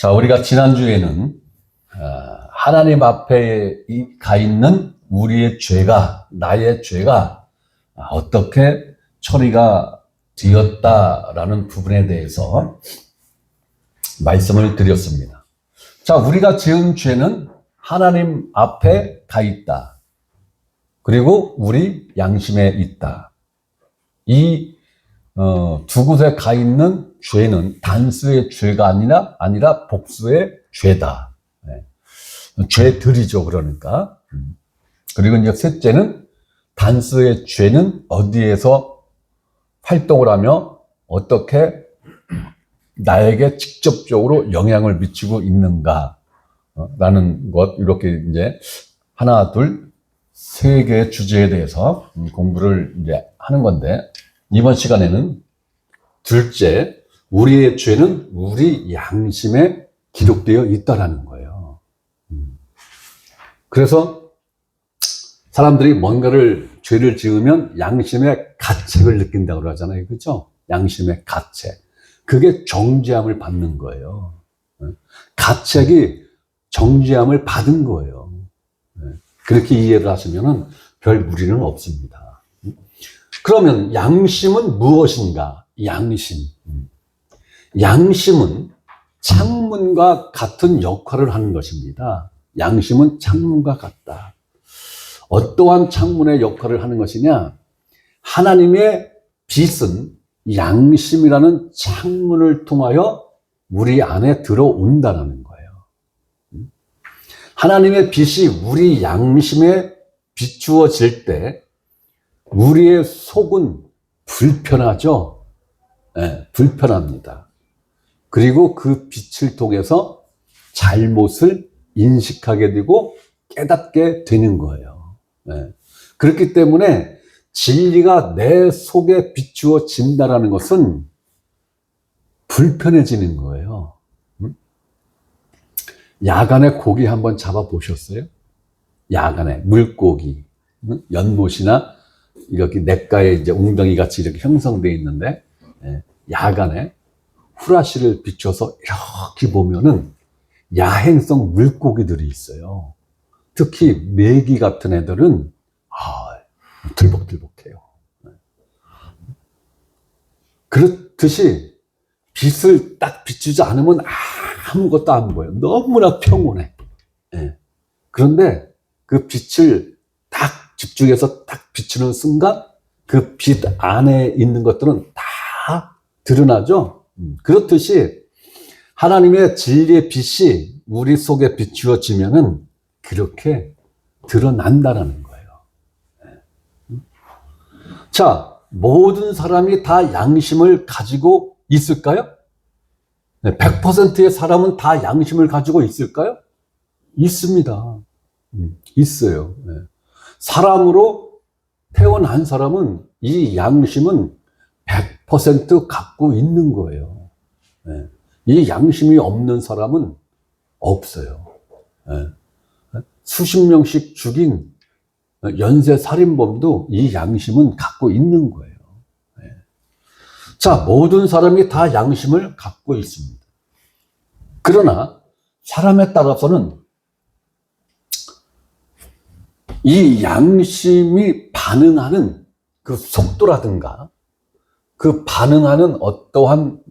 자, 우리가 지난주에는 하나님 앞에 가 있는 우리의 죄가, 나의 죄가 어떻게 처리가 되었다라는 부분에 대해서 말씀을 드렸습니다. 자, 우리가 지은 죄는 하나님 앞에 가 있다. 그리고 우리 양심에 있다. 이 두 곳에 가 있는 죄는 단수의 죄가 아니라 복수의 죄다. 네. 죄들이죠, 그러니까. 그리고 이제 셋째는 단수의 죄는 어디에서 활동을 하며 어떻게 나에게 직접적으로 영향을 미치고 있는가 라는 것, 이렇게 이제 하나, 둘, 세 개의 주제에 대해서 공부를 이제 하는 건데, 이번 시간에는 둘째, 우리의 죄는 우리 양심에 기록되어 있다라는 거예요. 그래서 사람들이 뭔가를 죄를 지으면 양심의 가책을 느낀다고 하잖아요. 그렇죠? 양심의 가책. 그게 정죄함을 받는 거예요. 가책이 정죄함을 받은 거예요. 그렇게 이해를 하시면은 별 무리는 없습니다. 그러면 양심은 무엇인가? 양심은 창문과 같은 역할을 하는 것입니다. 양심은 창문과 같다. 어떠한 창문의 역할을 하는 것이냐? 하나님의 빛은 양심이라는 창문을 통하여 우리 안에 들어온다는 거예요. 하나님의 빛이 우리 양심에 비추어질 때 우리의 속은 불편하죠? 네, 불편합니다. 그리고 그 빛을 통해서 잘못을 인식하게 되고 깨닫게 되는 거예요. 네. 그렇기 때문에 진리가 내 속에 비추어진다는 것은 불편해지는 거예요. 야간에 고기 한번 잡아보셨어요? 야간에 물고기, 연못이나 이렇게 냇가에 이제 웅덩이 같이 이렇게 형성되어 있는데, 야간에 후라시를 비춰서 이렇게 보면은 야행성 물고기들이 있어요. 특히 메기 같은 애들은 들벅들벅해요. 그렇듯이 빛을 딱 비추지 않으면 아무것도 안 보여요. 너무나 평온해. 그런데 그 빛을 딱 집중해서 딱 비추는 순간 그 빛 안에 있는 것들은 다 드러나죠. 그렇듯이 하나님의 진리의 빛이 우리 속에 비추어지면은 그렇게 드러난다는 거예요. 자, 모든 사람이 다 양심을 가지고 있을까요? 100%의 사람은 다 양심을 가지고 있을까요? 있습니다. 있어요. 사람으로 태어난 사람은 이 양심은 100% 갖고 있는 거예요. 이 양심이 없는 사람은 없어요. 수십 명씩 죽인 연쇄 살인범도 이 양심은 갖고 있는 거예요. 자, 모든 사람이 다 양심을 갖고 있습니다. 그러나 사람에 따라서는 이 양심이 반응하는 그 속도라든가 그 반응하는 어떠한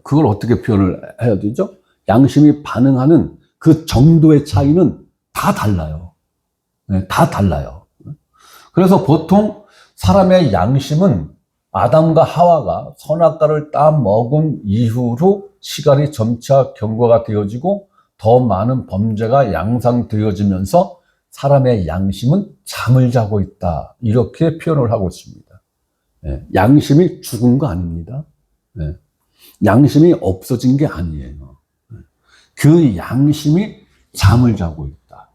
그걸 어떻게 표현을 해야 되죠? 양심이 반응하는 그 정도의 차이는 다 달라요. 다 달라요. 그래서 보통 사람의 양심은 아담과 하와가 선악과를 따 먹은 이후로 시간이 점차 경과가 되어지고 더 많은 범죄가 양상되어지면서 사람의 양심은 잠을 자고 있다. 이렇게 표현을 하고 있습니다. 양심이 죽은 거 아닙니다. 양심이 없어진 게 아니에요. 그 양심이 잠을 자고 있다.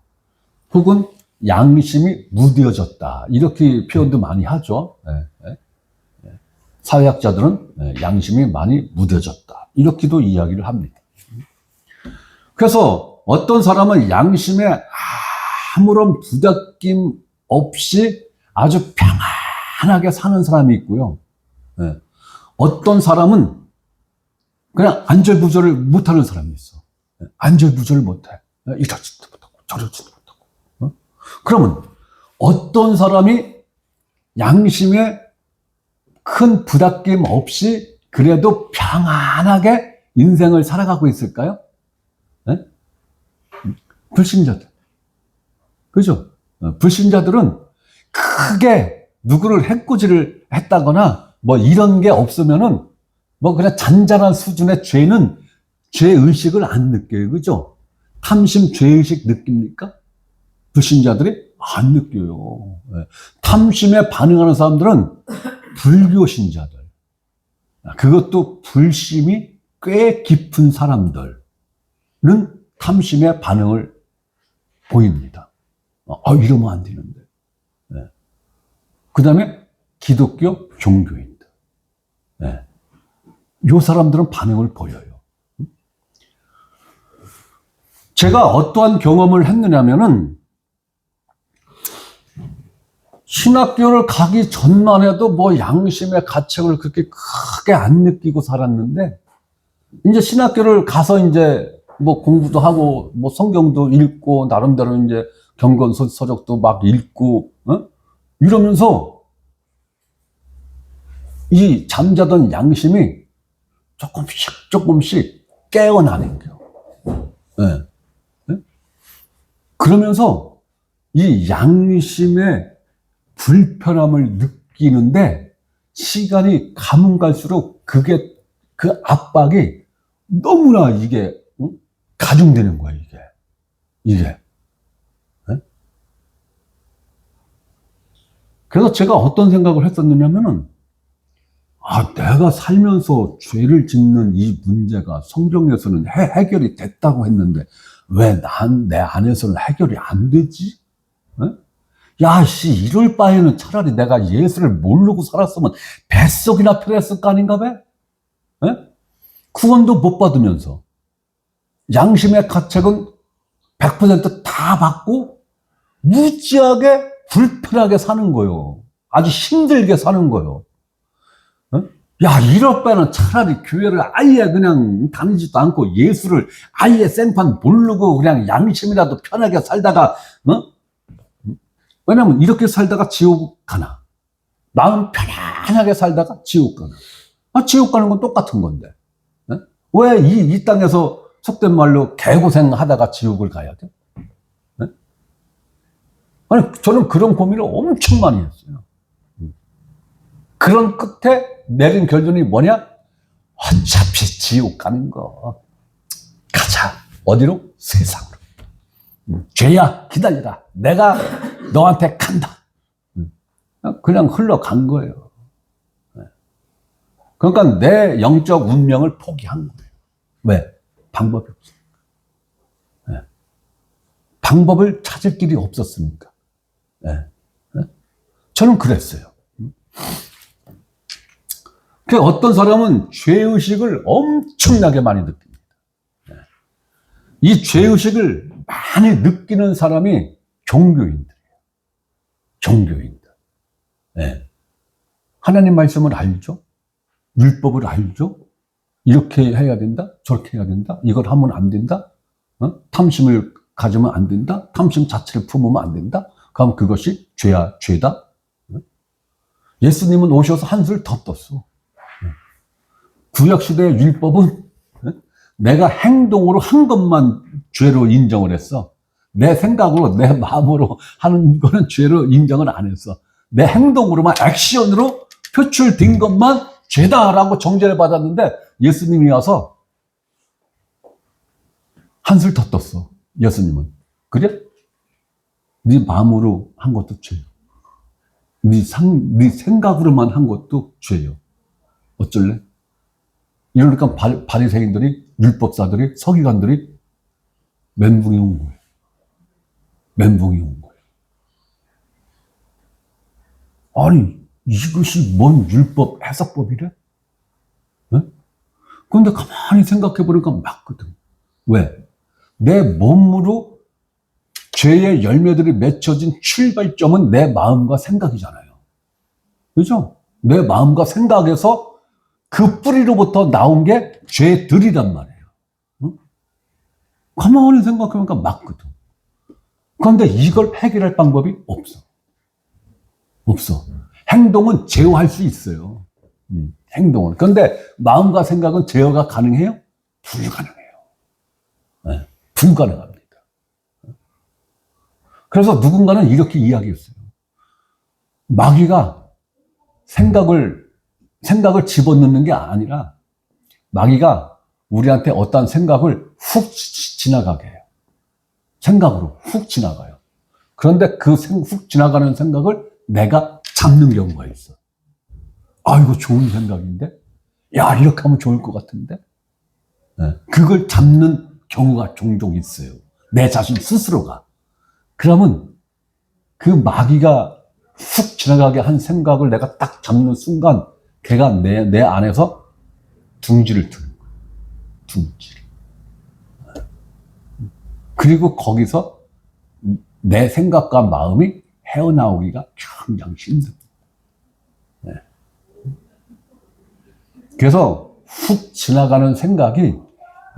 혹은 양심이 무뎌졌다. 이렇게 표현도 많이 하죠. 사회학자들은 양심이 많이 무뎌졌다. 이렇게도 이야기를 합니다. 그래서 어떤 사람은 양심에 아무런 부닥김 없이 아주 평안하게 사는 사람이 있고요. 어떤 사람은 그냥 안절부절을 못하는 사람이 있어. 안절부절을 못해. 이러지도 못하고 저러지도 못하고. 그러면 어떤 사람이 양심에 큰 부닥김 없이 그래도 평안하게 인생을 살아가고 있을까요? 네? 불신자들. 그죠? 불신자들은 크게 누구를 해코지를 했다거나 뭐 이런 게 없으면은 뭐 그냥 잔잔한 수준의 죄는 죄의식을 안 느껴요. 그죠? 탐심 죄의식 느낍니까? 불신자들이 안 느껴요. 탐심에 반응하는 사람들은 불교 신자들. 그것도 불심이 꽤 깊은 사람들은 탐심의 반응을 보입니다. 이러면 안 되는데. 그 다음에 기독교 종교인들. 이 사람들은 반응을 보여요. 제가 어떠한 경험을 했느냐면은 신학교를 가기 전만 해도 뭐 양심의 가책을 그렇게 크게 안 느끼고 살았는데 이제 신학교를 가서 이제 뭐 공부도 하고 뭐 성경도 읽고 나름대로 이제 경건서적도 막 읽고 이러면서 이 잠자던 양심이 조금씩 깨어나는 거예요. 그러면서 이 양심의 불편함을 느끼는데 시간이 가면 갈수록 그게 그 압박이 너무나 이게 가중되는 거야 이게. 그래서 제가 어떤 생각을 했었느냐면은 내가 살면서 죄를 짓는 이 문제가 성경에서는 해결이 됐다고 했는데 왜 내 안에서는 해결이 안 되지? 이럴 바에는 차라리 내가 예수를 모르고 살았으면 뱃속이나 편했을 거 아닌가 봐? 구원도 못 받으면서 양심의 가책은 100% 받고 무지하게 불편하게 사는 거요. 아주 힘들게 사는 거요. 이럴 바에는 차라리 교회를 아예 그냥 다니지도 않고 예수를 아예 생판 모르고 그냥 양심이라도 편하게 살다가 왜냐면 이렇게 살다가 지옥 가나 마음 편안하게 살다가 지옥 가나 지옥 가는 건 똑같은 건데 왜 이 땅에서 속된 말로 개고생 하다가 지옥을 가야 돼? 저는 그런 고민을 엄청 많이 했어요. 그런 끝에 내린 결론이 뭐냐? 어차피 지옥 가는 거 가자. 어디로? 세상으로. 죄야 기다려라. 내가 너한테 간다. 그냥 흘러간 거예요. 그러니까 내 영적 운명을 포기한 거예요. 왜? 방법이 없으니까. 방법을 찾을 길이 없었으니까. 저는 그랬어요. 어떤 사람은 죄의식을 엄청나게 많이 느낍니다. 이 죄의식을 많이 느끼는 사람이 종교인들이에요. 종교인들. 하나님 말씀을 알죠? 율법을 알죠? 이렇게 해야 된다? 저렇게 해야 된다? 이걸 하면 안 된다? 탐심을 가지면 안 된다? 탐심 자체를 품으면 안 된다? 그럼 그것이 죄야, 죄다? 예수님은 오셔서 한술 더 떴어. 구약시대의 율법은 내가 행동으로 한 것만 죄로 인정을 했어. 내 생각으로, 내 마음으로 하는 거는 죄로 인정을 안 했어. 내 행동으로만, 액션으로 표출된 것만 죄다라고 정죄를 받았는데 예수님이 와서 한술 더 떴어. 예수님은. 그래? 네 마음으로 한 것도 죄요. 네 생각으로만 한 것도 죄요. 어쩔래? 이러니까 바리새인들이, 율법사들이, 서기관들이 멘붕이 온 거예요. 멘붕이 온 거예요. 아니, 이것이 뭔 율법 해석법이래? 그런데 가만히 생각해 보니까 맞거든. 왜? 내 몸으로 죄의 열매들이 맺혀진 출발점은 내 마음과 생각이잖아요. 그죠? 내 마음과 생각에서 그 뿌리로부터 나온 게 죄들이란 말이에요. 응? 가만히 생각해보니까 맞거든. 그런데 이걸 해결할 방법이 없어. 없어. 행동은 제어할 수 있어요. 행동은. 그런데 마음과 생각은 제어가 가능해요? 불가능해요. 네, 불가능합니다. 그래서 누군가는 이렇게 이야기했어요. 마귀가 생각을 집어넣는 게 아니라 마귀가 우리한테 어떤 생각을 훅 지나가게 해요. 생각으로 훅 지나가요. 그런데 그 훅 지나가는 생각을 내가 잡는 경우가 있어. 아, 이거 좋은 생각인데? 야, 이렇게 하면 좋을 것 같은데? 네, 그걸 잡는 경우가 종종 있어요. 내 자신 스스로가. 그러면 그 마귀가 훅 지나가게 한 생각을 내가 딱 잡는 순간 걔가 내 안에서 둥지를 트는 거예요. 둥지를. 그리고 거기서 내 생각과 마음이 헤어나오기가 굉장히 힘듭니다. 네. 그래서 훅 지나가는 생각이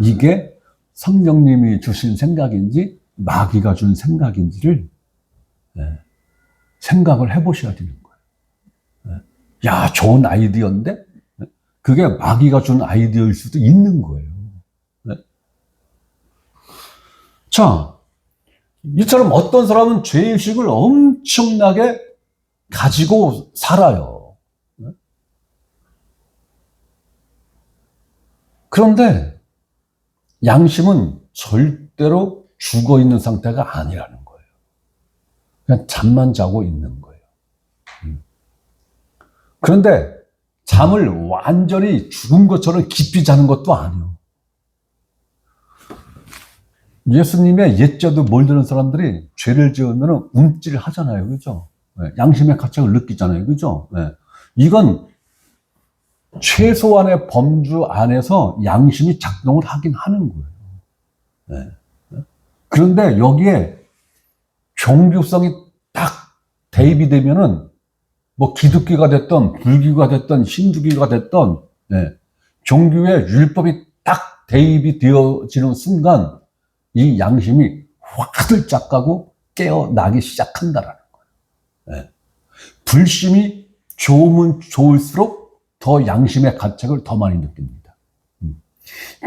이게 성령님이 주신 생각인지 마귀가 준 생각인지를 생각을 해보셔야 되는 거예요. 야, 좋은 아이디어인데? 그게 마귀가 준 아이디어일 수도 있는 거예요. 자, 이처럼 어떤 사람은 죄의식을 엄청나게 가지고 살아요. 그런데 양심은 절대로 죽어 있는 상태가 아니라는 거예요. 그냥 잠만 자고 있는 거예요. 그런데 잠을 완전히 죽은 것처럼 깊이 자는 것도 아니에요. 예수님의 옛자도 몰드는 사람들이 죄를 지으면 움찔을 하잖아요. 그죠? 양심의 가책을 느끼잖아요. 그죠? 이건 최소한의 범주 안에서 양심이 작동을 하긴 하는 거예요. 그런데 여기에 종교성이 딱 대입이 되면은 뭐 기독교가 됐던 불교가 됐던 힌두교가 됐던 종교의 율법이 딱 대입이 되어지는 순간 이 양심이 화들짝 가고 깨어나기 시작한다라는 거예요. 불심이 좋으면 좋을수록 더 양심의 가책을 더 많이 느낍니다.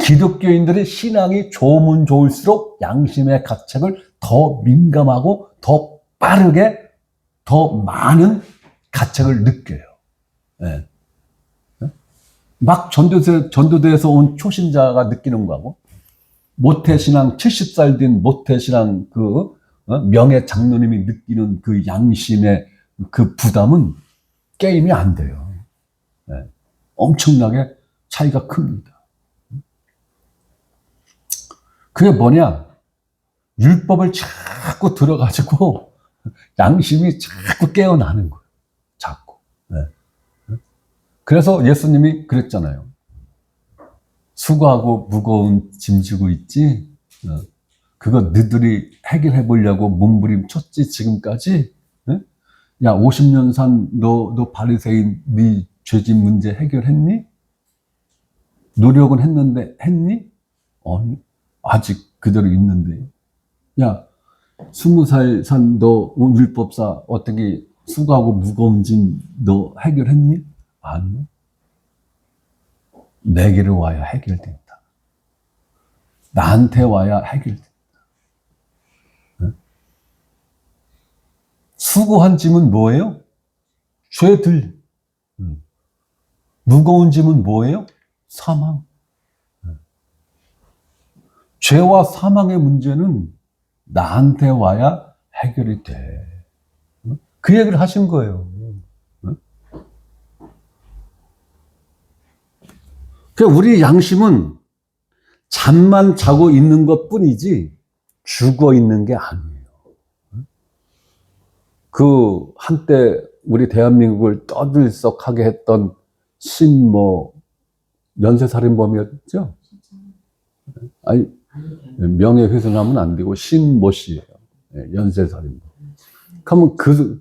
기독교인들의 신앙이 좋으면 좋을수록 양심의 가책을 더 민감하고 더 빠르게 더 많은 가책을 느껴요. 막 전도대에서 온 초신자가 느끼는 거하고 모태신앙 70살 된 모태신앙 명예 장로님이 느끼는 그 양심의 그 부담은 게임이 안 돼요. 엄청나게 차이가 큽니다. 그게 뭐냐? 율법을 자꾸 들어가지고 양심이 자꾸 깨어나는 거예요. 자꾸. 그래서 예수님이 그랬잖아요. 수고하고 무거운 짐 지고 있지? 그거 너희들이 해결해 보려고 몸부림쳤지 지금까지? 야, 50년 산 너 바리새인 네 죄짐 문제 해결했니? 노력은 했는데 했니? 아니, 아직 그대로 있는데. 야, 20살 산 너 율법사 어떻게 수고하고 무거운 짐 너 해결했니? 아니. 내게로 와야 해결된다. 나한테 와야 해결된다. 수고한 짐은 뭐예요? 죄들. 무거운 짐은 뭐예요? 사망. 죄와 사망의 문제는 나한테 와야 해결이 돼. 그 얘기를 하신 거예요. 우리 양심은 잠만 자고 있는 것 뿐이지 죽어 있는 게 아니에요. 그 한때 우리 대한민국을 떠들썩하게 했던 연쇄살인범이었죠? 아니, 명예훼손하면 안 되고 신모 씨예요. 연쇄살인범. 그러면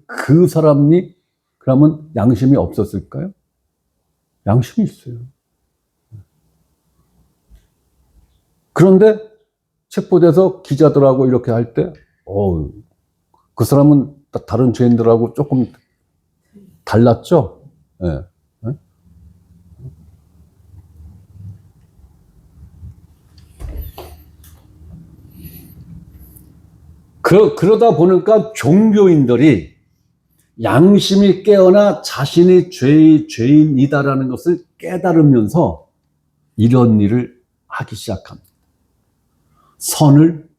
그 사람이 그러면 양심이 없었을까요? 양심이 있어요. 그런데 체포돼서 기자들하고 이렇게 할 때, 그 사람은 다른 죄인들하고 조금 달랐죠? 예. 예? 그러다 보니까 종교인들이 양심이 깨어나 자신이 죄인이다라는 것을 깨달으면서 이런 일을 하기 시작합니다. 선을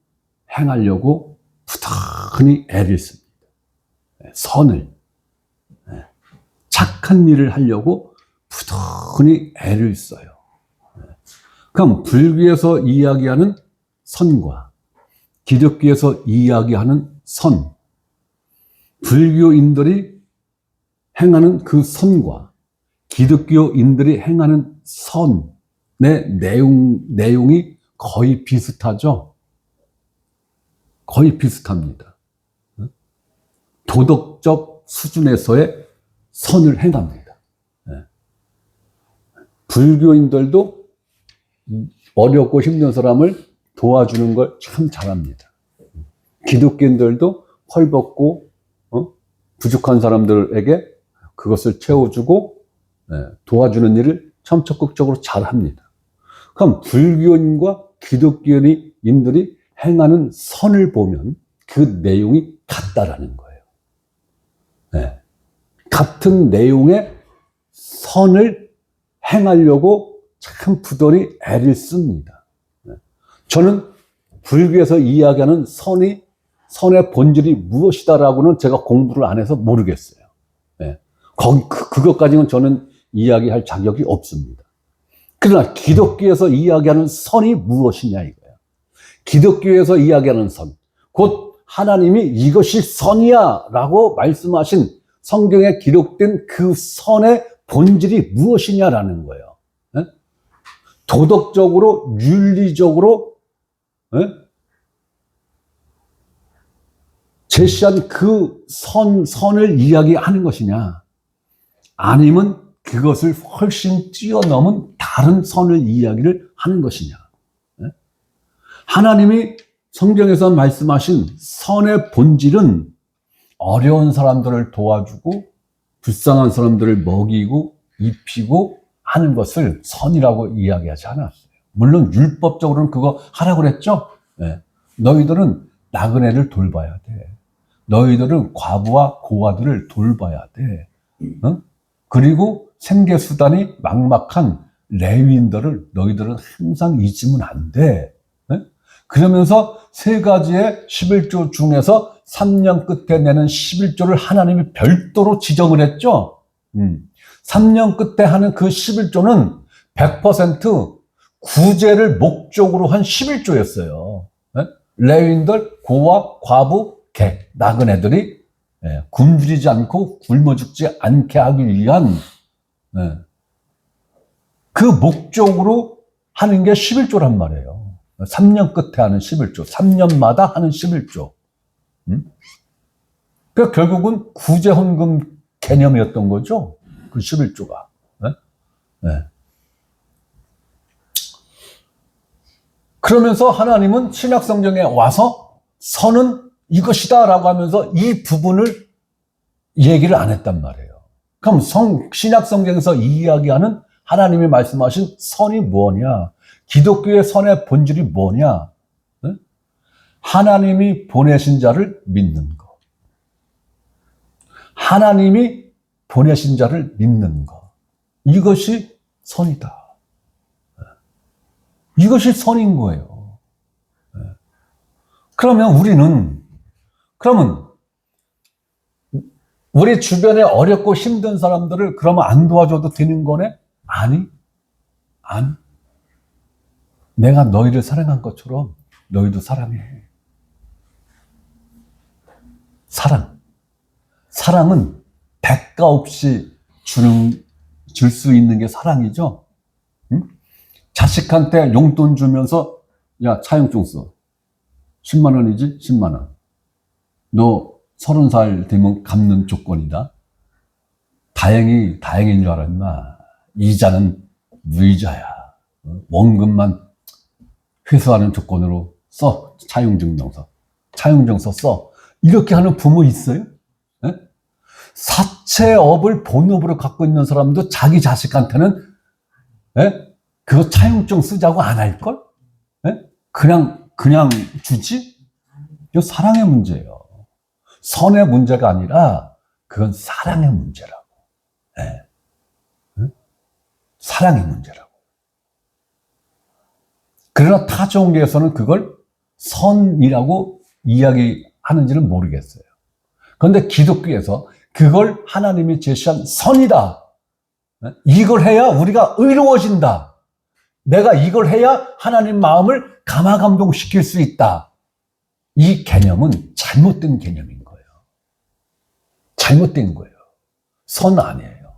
행하려고 부단히 애를 씁니다. 선을. 착한 일을 하려고 부단히 애를 써요. 그럼 불교에서 이야기하는 선과 기독교에서 이야기하는 선, 불교인들이 행하는 그 선과 기독교인들이 행하는 선의 내용이 거의 비슷하죠? 거의 비슷합니다. 도덕적 수준에서의 선을 행합니다. 불교인들도 어렵고 힘든 사람을 도와주는 걸 참 잘합니다. 기독교인들도 헐벗고 부족한 사람들에게 그것을 채워주고 도와주는 일을 참 적극적으로 잘합니다. 그럼 불교인과 기독교인들이 행하는 선을 보면 그 내용이 같다라는 거예요. 같은 내용의 선을 행하려고 참 부단히 애를 씁니다. 저는 불교에서 이야기하는 선의 본질이 무엇이다라고는 제가 공부를 안 해서 모르겠어요. 그것까지는 저는 이야기할 자격이 없습니다. 그러나 기독교에서 이야기하는 선이 무엇이냐 이거예요. 기독교에서 이야기하는 선, 곧 하나님이 이것이 선이야 라고 말씀하신 성경에 기록된 그 선의 본질이 무엇이냐라는 거예요. 도덕적으로, 윤리적으로 제시한 그 선을 이야기하는 것이냐, 아니면 그것을 훨씬 뛰어넘은 다른 선을 이야기를 하는 것이냐. 하나님이 성경에서 말씀하신 선의 본질은 어려운 사람들을 도와주고 불쌍한 사람들을 먹이고 입히고 하는 것을 선이라고 이야기하지 않았어요. 물론 율법적으로는 그거 하라고 그랬죠. 너희들은 나그네를 돌봐야 돼. 너희들은 과부와 고아들을 돌봐야 돼. 그리고 생계수단이 막막한 레위인들을 너희들은 항상 잊으면 안 돼. 그러면서 세 가지의 11조 중에서 3년 끝에 내는 11조를 하나님이 별도로 지정을 했죠. 3년 끝에 하는 그 11조는 100% 구제를 목적으로 한 11조였어요. 레위인들, 고아, 과부, 객, 나그네들이 굶주리지 않고 굶어 죽지 않게 하기 위한 그 목적으로 하는 게 11조란 말이에요. 3년 끝에 하는 11조, 3년마다 하는 11조. 그러니까 결국은 구제헌금 개념이었던 거죠. 그 11조가. 그러면서 하나님은 신약성경에 와서 선은 이것이다 라고 하면서 이 부분을 얘기를 안 했단 말이에요. 그럼 신약성경에서 이야기하는 하나님이 말씀하신 선이 뭐냐? 기독교의 선의 본질이 뭐냐? 하나님이 보내신 자를 믿는 것. 하나님이 보내신 자를 믿는 것. 이것이 선이다. 이것이 선인 거예요. 그러면 우리 주변에 어렵고 힘든 사람들을 그러면 안 도와줘도 되는 거네? 아니. 내가 너희를 사랑한 것처럼 너희도 사랑해. 사랑은 대가 없이 줄 수 있는 게 사랑이죠. 자식한테 용돈 주면서 야, 차용증 써. 10만 원이지? 10만 원. 너 30살 되면 갚는 조건이다. 다행인 줄 알았나? 이자는 무이자야. 원금만 회수하는 조건으로 써. 차용증명서 써. 이렇게 하는 부모 있어요? 예? 사채업을 본업으로 갖고 있는 사람도 자기 자식한테는 예? 그거 차용증 쓰자고 안 할걸? 예? 그냥 주지? 이거 사랑의 문제예요. 선의 문제가 아니라 그건 사랑의 문제라고. 예. 응? 사랑의 문제라고. 그러나 타종교에서는 그걸 선이라고 이야기하는지는 모르겠어요. 그런데 기독교에서 그걸 하나님이 제시한 선이다. 이걸 해야 우리가 의로워진다. 내가 이걸 해야 하나님 마음을 감화감동시킬 수 있다. 이 개념은 잘못된 개념인 거예요. 잘못된 거예요. 선 아니에요.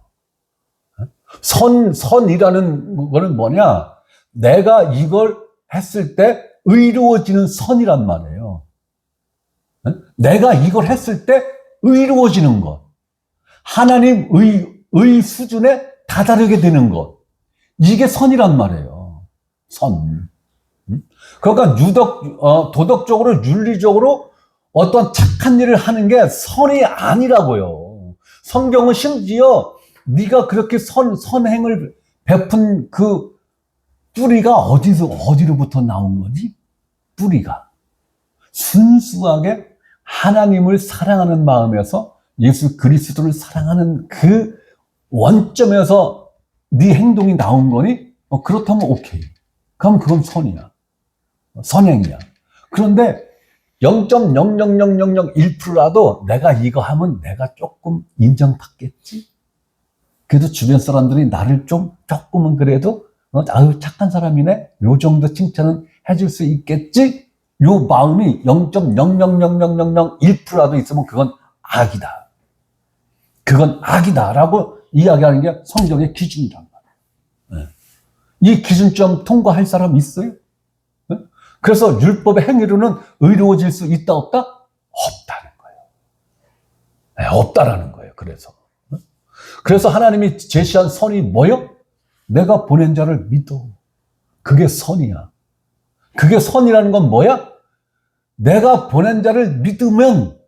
선이라는 거는 뭐냐? 내가 이걸 했을 때 의로워지는 선이란 말이에요. 내가 이걸 했을 때 의로워지는 것. 하나님 의 수준에 다다르게 되는 것. 이게 선이란 말이에요. 선. 그러니까 도덕적으로, 윤리적으로 어떤 착한 일을 하는 게 선이 아니라고요. 성경은 심지어 네가 그렇게 선행을 베푼 그 뿌리가 어디로부터 나온 거지? 뿌리가. 순수하게 하나님을 사랑하는 마음에서 예수 그리스도를 사랑하는 그 원점에서 네 행동이 나온 거니? 그렇다면 오케이. 그럼 그건 선이야. 선행이야. 그런데 0.00001%라도 내가 이거 하면 내가 조금 인정받겠지? 그래도 주변 사람들이 나를 조금은 그래도 아유 착한 사람이네. 요 정도 칭찬은 해줄 수 있겠지? 요 마음이 0.0000001%라도 있으면 그건 악이다. 그건 악이다라고 이야기하는 게 성경의 기준이란 말이에요. 이 기준점 통과할 사람 있어요? 그래서 율법의 행위로는 의로워질 수 있다 없다? 없다는 거예요. 없다라는 거예요. 그래서 하나님이 제시한 선이 뭐요? 내가 보낸 자를 믿어. 그게 선이야. 그게 선이라는 건 뭐야? 내가 보낸 자를 믿으면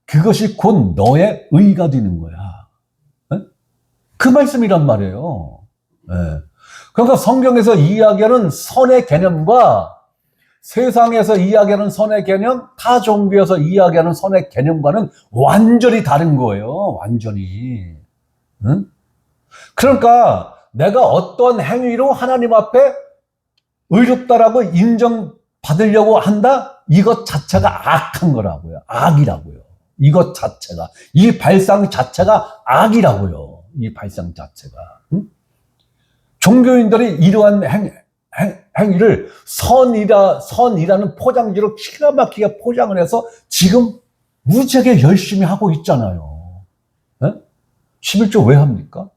그것이 곧 너의 의가 되는 거야. 그 말씀이란 말이에요. 그러니까 성경에서 이야기하는 선의 개념과 세상에서 이야기하는 선의 개념, 타 종교에서 이야기하는 선의 개념과는 완전히 다른 거예요. 완전히. 그러니까 내가 어떤 행위로 하나님 앞에 의롭다라고 인정받으려고 한다? 이것 자체가 악한 거라고요. 악이라고요. 이것 자체가. 이 발상 자체가 악이라고요. 이 발상 자체가. 종교인들이 이러한 행위를 선이라는 포장지로 기가 막히게 포장을 해서 지금 무지하게 열심히 하고 있잖아요. 11조 왜 합니까?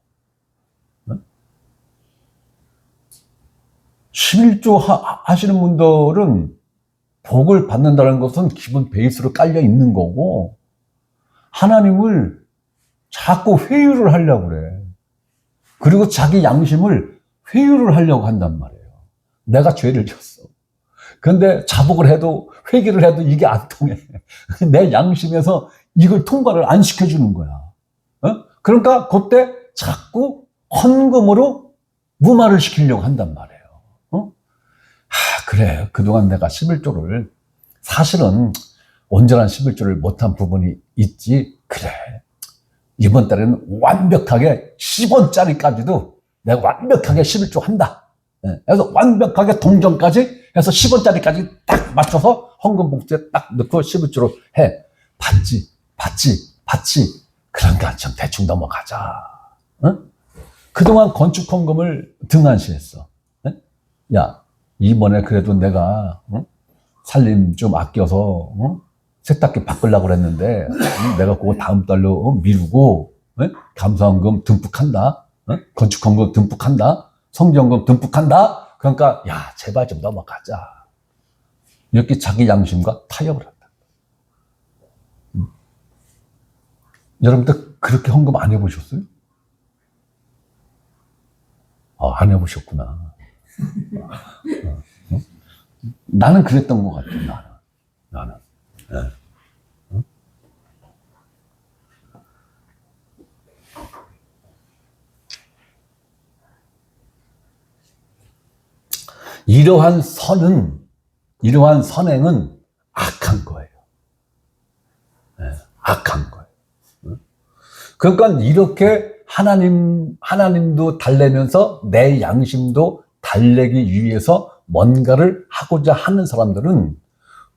11조 하시는 분들은 복을 받는다는 것은 기본 베이스로 깔려 있는 거고, 하나님을 자꾸 회유를 하려고 그래. 그리고 자기 양심을 회유를 하려고 한단 말이에요. 내가 죄를 졌어. 그런데 자복을 해도, 회개를 해도 이게 안 통해. 내 양심에서 이걸 통과를 안 시켜주는 거야. 그러니까 그때 자꾸 헌금으로 무마를 시키려고 한단 말이에요. 그래. 그동안 내가 11조를 사실은 온전한 11조를 못한 부분이 있지. 그래. 이번 달에는 완벽하게 10원짜리까지도 내가 완벽하게 11조 한다. 그래서 완벽하게 동전까지 해서 10원짜리까지 딱 맞춰서 헌금 봉투에 딱 넣고 11조로 해. 받지. 그러니까 좀 대충 넘어가자. 그동안 건축 헌금을 등한시했어. 야, 이번에 그래도 내가 살림 좀 아껴서 세탁기 바꾸려고 그랬는데 내가 그거 다음 달로 미루고 감사헌금 듬뿍한다. 건축헌금 듬뿍한다. 성지헌금 듬뿍한다. 그러니까 야 제발 좀 넘어가자. 이렇게 자기 양심과 타협을 한다. 여러분들 그렇게 헌금 안 해보셨어요? 안 해보셨구나. 나는 그랬던 것 같아, 나는. 예. 응? 이러한 선행은 악한 거예요. 예, 악한 거예요. 응? 그러니까 이렇게 하나님도 달래면서 내 양심도 달래기 위해서 뭔가를 하고자 하는 사람들은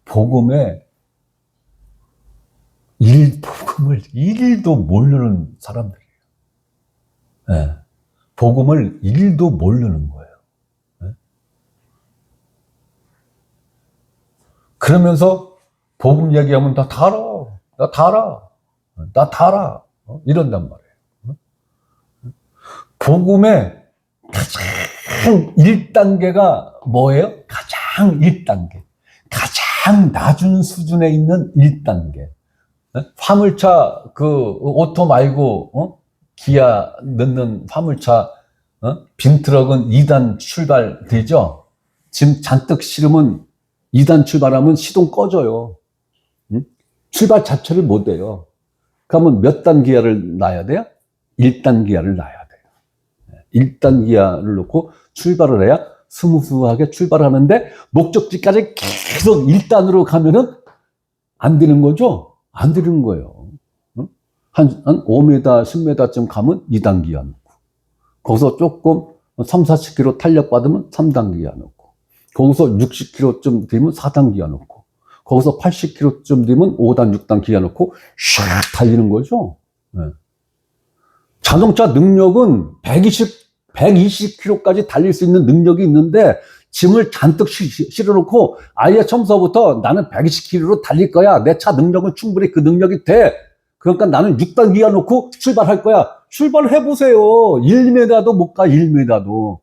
복음을 일도 모르는 사람들이에요. 예. 복음을 일도 모르는 거예요. 예. 그러면서 복음 얘기하면 나 다 알아. 이런단 말이에요. 복음의 가장 1단계가 뭐예요? 가장 1단계. 가장 낮은 수준에 있는 1단계. 화물차, 오토 말고, 기아 넣는 화물차, 빈 트럭은 2단 출발되죠? 짐 잔뜩 실으면 2단 출발하면 시동 꺼져요. 출발 자체를 못 해요. 그러면 몇 단 기아를 놔야 돼요? 1단 기아를 놔야 돼요. 1단 기아를 놓고 출발을 해야 스무스하게 출발하는데 목적지까지 계속 1단으로 가면은 안 되는 거죠? 안 되는 거예요. 한 5m, 10m쯤 가면 2단 기아 놓고, 거기서 조금 3, 40km 탄력 받으면 3단 기아 놓고, 거기서 60km쯤 되면 4단 기아 놓고, 거기서 80km쯤 되면 5단, 6단 기아 놓고 샥 달리는 거죠. 네. 자동차 능력은 120km까지 달릴 수 있는 능력이 있는데 짐을 잔뜩 실어놓고 아예 처음서부터 나는 120km로 달릴 거야. 내 차 능력은 충분히 그 능력이 돼. 그러니까 나는 6단 기아 놓고 출발할 거야. 출발해보세요. 1m도 못 가, 1m도.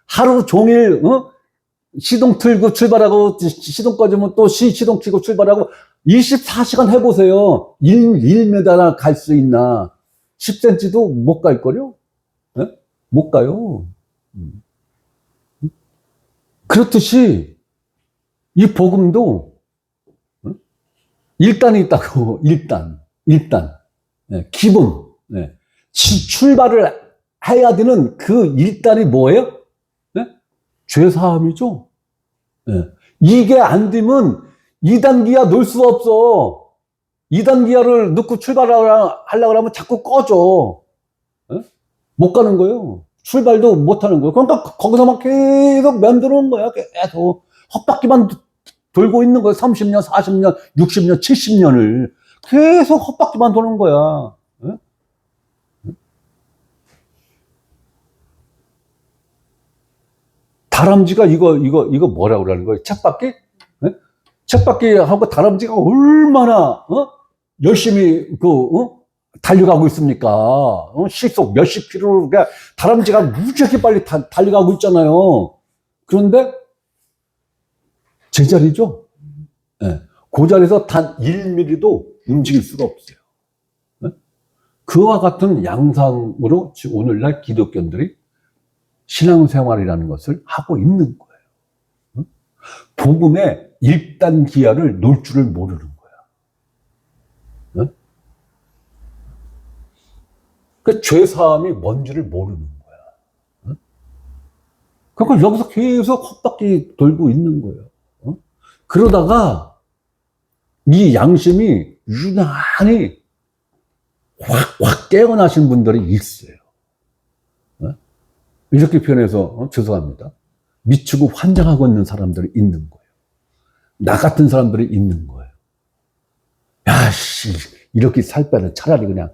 하루 종일, 시동 틀고 출발하고, 시동 꺼지면 또 시동 켜고 출발하고, 24시간 해보세요. 1m나 갈 수 있나. 10cm도 못 갈걸요? 네? 못 가요. 그렇듯이, 이 복음도, 1단이 있다고, 1단. 네, 기본. 네. 출발을 해야 되는 그 1단이 뭐예요? 네? 죄사함이죠. 네. 이게 안 되면 2단 기아 놓을 수 없어. 2단 기아를 넣고 출발하려고 하면 자꾸 꺼져. 네? 못 가는 거예요. 출발도 못 하는 거예요. 그러니까 거기서만 계속 맴도는 거야. 계속 헛바퀴만 돌고 있는 거예요. 30년, 40년, 60년, 70년을 계속 헛바퀴만 도는 거야. 네? 다람쥐가 이거 뭐라고 그러는 거예요? 책받기? 네? 책받기하고 다람쥐가 얼마나, 열심히, 달려가고 있습니까? 시속 몇십 킬로로, 다람쥐가 무지하게 빨리 달려가고 있잖아요. 그런데, 제자리죠? 네. 그 자리에서 단 1mm도 움직일 수가 없어요. 네? 그와 같은 양상으로 오늘날 기독교인들이 신앙생활이라는 것을 하고 있는 거예요. 복음의 1단 기아를 놓을 줄을 모르는 거야. 그 죄사함이 뭔지를 모르는 거야. 그러니까 여기서 계속 헛바퀴 돌고 있는 거예요. 그러다가 이 양심이 유난히 확 깨어나신 분들이 있어요. 이렇게 표현해서 죄송합니다. 미치고 환장하고 있는 사람들이 있는 거예요. 나 같은 사람들이 있는 거예요. 야, 씨, 이렇게 살 바는 차라리 그냥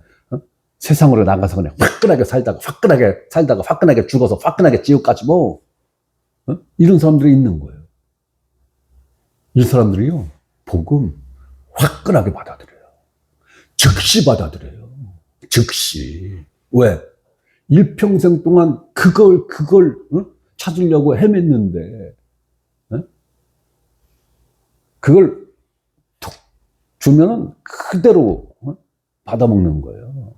세상으로 나가서 그냥 화끈하게 살다가 죽어서 화끈하게 지옥 가지 뭐. 이런 사람들이 있는 거예요. 이 사람들이요, 복음 화끈하게 받아들여요. 즉시 받아들여요. 즉시. 왜? 일평생 동안 그걸 찾으려고 헤맸는데, 그걸 툭 주면은 그대로 받아먹는 거예요.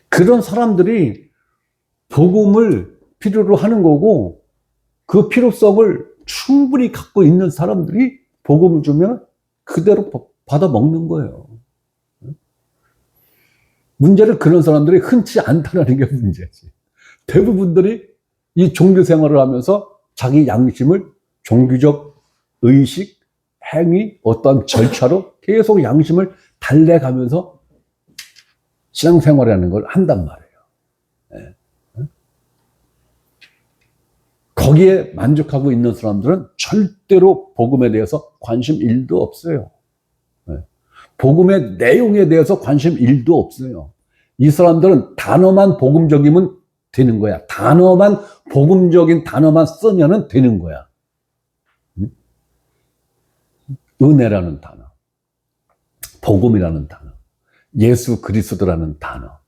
그런 사람들이 복음을 필요로 하는 거고, 그 필요성을 충분히 갖고 있는 사람들이 복음을 주면 그대로 받아 먹는 거예요. 문제는 그런 사람들이 흔치 않다는 게 문제지. 대부분들이 이 종교 생활을 하면서 자기 양심을 종교적 의식, 행위, 어떤 절차로 계속 양심을 달래가면서 신앙생활이라는 걸 한단 말이에요. 거기에 만족하고 있는 사람들은 절대로 복음에 대해서 관심 1도 없어요. 복음의 내용에 대해서 관심 1도 없어요. 이 사람들은 단어만 복음적이면 되는 거야. 단어만, 복음적인 단어만 쓰면은 되는 거야. 은혜라는 단어, 복음이라는 단어, 예수 그리스도라는 단어,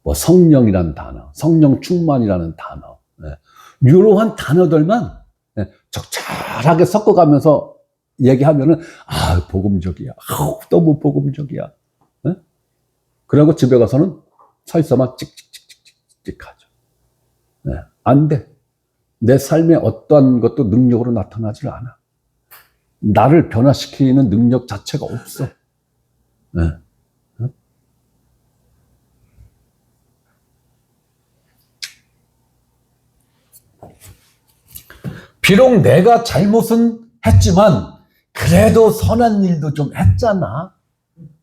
뭐 성령이라는 단어, 성령 충만이라는 단어, 이러한 단어들만 적절하게 섞어가면서 얘기하면은 복음적이야. 너무 복음적이야. 그러고 집에 가서는 서 있어만 찍찍찍찍찍 하죠. 안 돼. 내 삶에 어떠한 것도 능력으로 나타나질 않아. 나를 변화시키는 능력 자체가 없어. 비록 내가 잘못은 했지만 그래도 선한 일도 좀 했잖아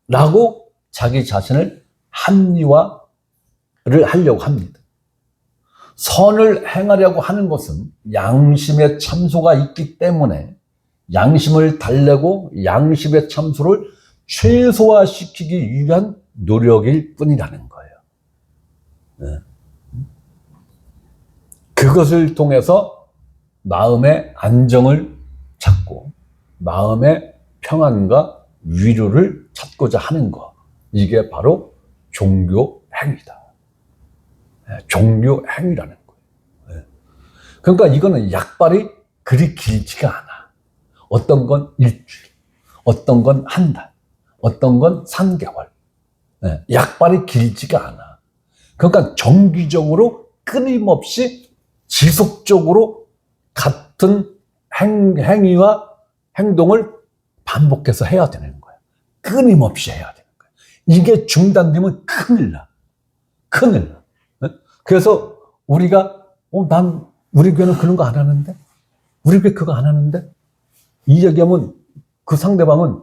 라고 자기 자신을 합리화를 하려고 합니다. 선을 행하려고 하는 것은 양심의 참소가 있기 때문에 양심을 달래고 양심의 참소를 최소화시키기 위한 노력일 뿐이라는 거예요. 그것을 통해서 마음의 안정을 찾고 마음의 평안과 위로를 찾고자 하는 것. 이게 바로 종교 행위다. 종교 행위라는 거예요. 그러니까 이거는 약발이 그리 길지가 않아. 어떤 건 일주일, 어떤 건 한 달, 어떤 건 3개월. 약발이 길지가 않아. 그러니까 정기적으로 끊임없이 지속적으로 같은 행위와 행동을 반복해서 해야 되는 거야. 끊임없이 해야 되는 거야. 이게 중단되면 큰일 나. 큰일 나. 그래서 우리가 우리 교회는 그런 거 안 하는데? 우리 교회 그거 안 하는데? 이 얘기하면 그 상대방은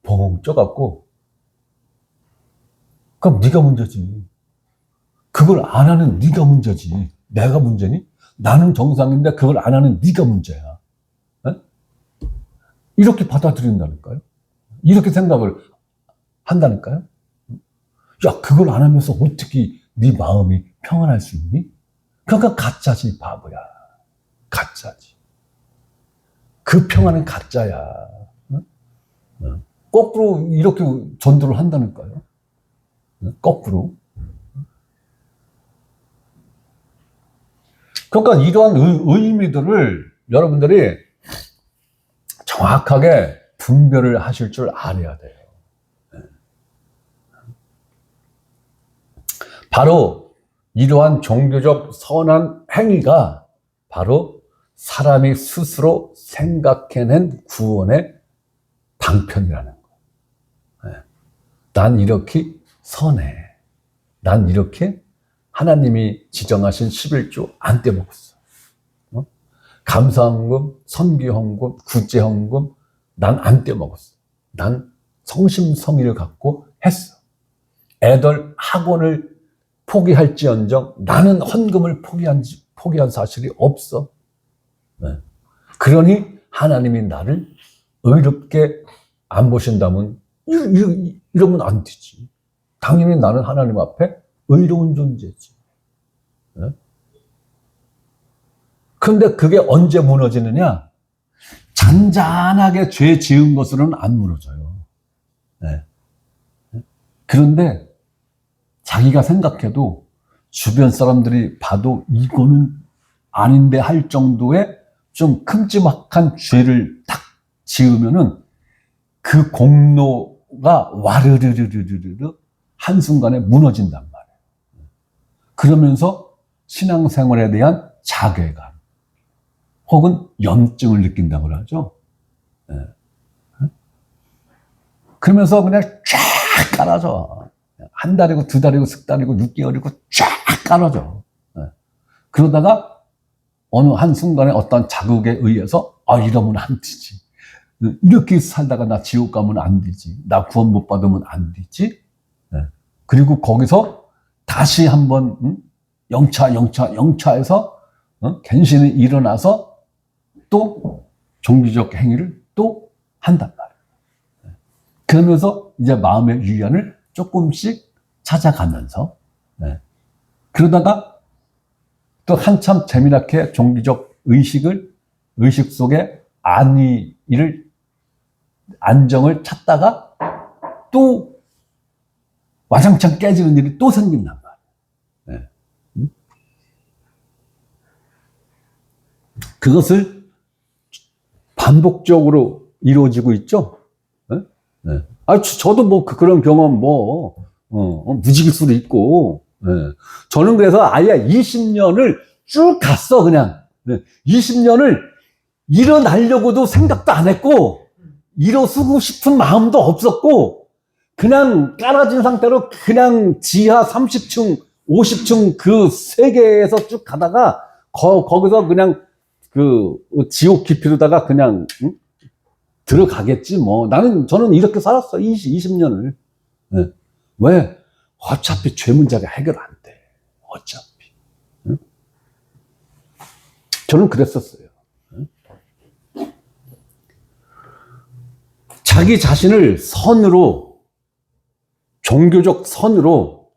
벙 쪄갖고 그럼 네가 문제지. 그걸 안 하는 네가 문제지. 내가 문제니? 나는 정상인데 그걸 안 하는 네가 문제야. 이렇게 받아들인다니까요. 이렇게 생각을 한다니까요. 야, 그걸 안 하면서 어떻게 네 마음이 평안할 수 있니? 그러니까 가짜지, 바보야. 가짜지. 그 평안은 가짜야. 거꾸로 이렇게 전도를 한다니까요. 거꾸로. 그러니까 이러한 의미들을 여러분들이 정확하게 분별을 하실 줄 알아야 돼요. 바로 이러한 종교적 선한 행위가 바로 사람이 스스로 생각해낸 구원의 방편이라는 거예요. 난 이렇게 선해. 난 이렇게 하나님이 지정하신 11조 안 떼먹었어. 감사헌금, 선기헌금, 구제헌금 난 안 떼먹었어. 난 성심성의를 갖고 했어. 애들 학원을 포기할지언정 나는 헌금을 포기한 사실이 없어. 그러니 하나님이 나를 의롭게 안 보신다면 이러면 안 되지. 당연히 나는 하나님 앞에 의로운 존재지. 그런데 그게 언제 무너지느냐? 잔잔하게 죄 지은 것으로는 안 무너져요. 그런데 자기가 생각해도 주변 사람들이 봐도 이거는 아닌데 할 정도의 좀 큼지막한 죄를 딱 지으면은 그 공로가 와르르르르르 한순간에 무너진단 말이에요. 그러면서 신앙생활에 대한 자괴감, 혹은 염증을 느낀다고 하죠. 예. 그러면서 그냥 쫙 깔아줘. 한 달이고, 두 달이고, 석 달이고, 6개월이고 쫙 깔아줘. 예. 그러다가 어느 한순간에 어떤 자극에 의해서, 이러면 안 되지. 이렇게 살다가 나 지옥 가면 안 되지. 나 구원 못 받으면 안 되지. 예. 그리고 거기서 다시 한번, 영차해서, 갱신이 일어나서 또 종교적 행위를 또 한단 말이에요. 그러면서 이제 마음의 위안을 조금씩 찾아가면서, 그러다가 또 한참 재미나게 종교적 의식 속에 안정을 찾다가 또 와장창 깨지는 일이 또 생긴단 말이에요. 그것을 반복적으로 이루어지고 있죠. 저도 뭐 그런 경험 무지길 수도 있고. 저는 그래서 아예 20년을 쭉 갔어, 그냥. 20년을 일어나려고도 생각도 안 했고, 일어서고 싶은 마음도 없었고, 그냥 깔아진 상태로 그냥 지하 30층, 50층 그 세계에서 쭉 가다가, 거기서 그냥 그 지옥 깊이로다가 그냥, 들어가겠지, 뭐. 저는 이렇게 살았어, 20년을. 왜? 어차피 죄 문제가 해결 안 돼. 어차피. 저는 그랬었어요. 자기 자신을 종교적 선으로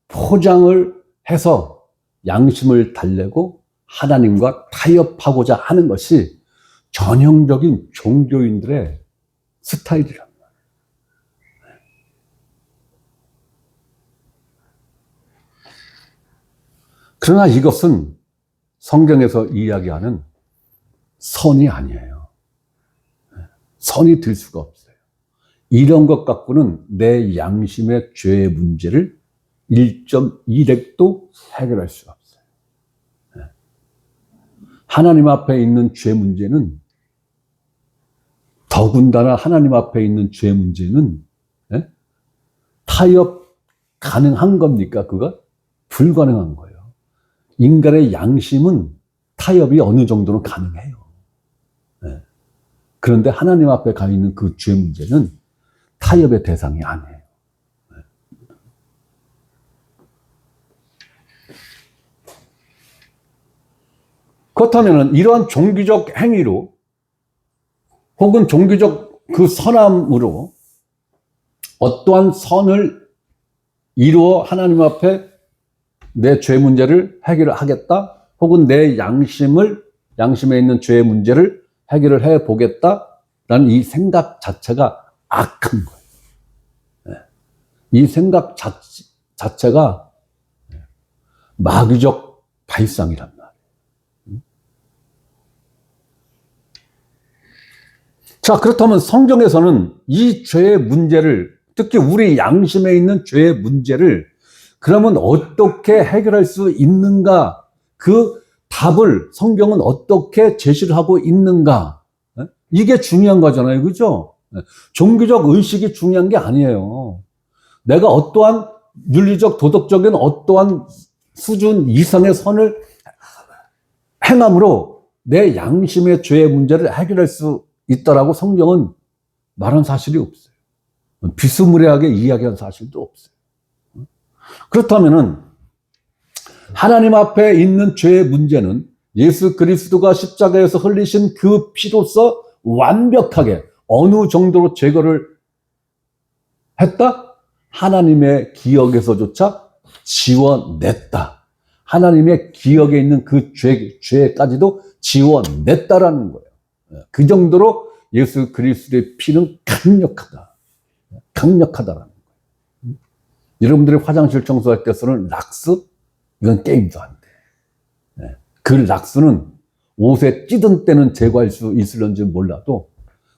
포장을 해서 양심을 달래고 하나님과 타협하고자 하는 것이 전형적인 종교인들의 스타일이란 말이에요. 그러나 이것은 성경에서 이야기하는 선이 아니에요. 선이 될 수가 없어요. 이런 것 갖고는 내 양심의 죄의 문제를 1.1획도 해결할 수가 없어요. 하나님 앞에 있는 죄 문제는, 더군다나 하나님 앞에 있는 죄 문제는 타협 가능한 겁니까? 그거? 불가능한 거예요. 인간의 양심은 타협이 어느 정도는 가능해요. 그런데 하나님 앞에 가 있는 그 죄 문제는 타협의 대상이 아니에요. 그렇다면 이러한 종교적 행위로 혹은 종교적 그 선함으로 어떠한 선을 이루어 하나님 앞에 내 죄 문제를 해결하겠다, 혹은 내 양심에 있는 죄의 문제를 해결을 해 보겠다라는 이 생각 자체가 악한 거예요. 이 생각 자체가 마귀적 발상이란 말이에요. 자, 그렇다면 성경에서는 이 죄의 문제를, 특히 우리 양심에 있는 죄의 문제를 그러면 어떻게 해결할 수 있는가? 그 답을 성경은 어떻게 제시를 하고 있는가? 이게 중요한 거잖아요. 그죠? 종교적 의식이 중요한 게 아니에요. 내가 어떠한 윤리적, 도덕적인 어떠한 수준 이상의 선을 행함으로 내 양심의 죄의 문제를 해결할 수 있다라고 성경은 말한 사실이 없어요. 비스무리하게 이야기한 사실도 없어요. 그렇다면은 하나님 앞에 있는 죄의 문제는 예수 그리스도가 십자가에서 흘리신 그 피로써 완벽하게 어느 정도로 제거를 했다? 하나님의 기억에서조차 지워냈다. 하나님의 기억에 있는 그 죄까지도 지워냈다라는 거예요. 그 정도로 예수 그리스도의 피는 강력하다라는 거예요. 여러분들이 화장실 청소할 때 쓰는 락스? 이건 게임도 안 돼. 그 락스는 옷에 찌든 때는 제거할 수 있을런지 몰라도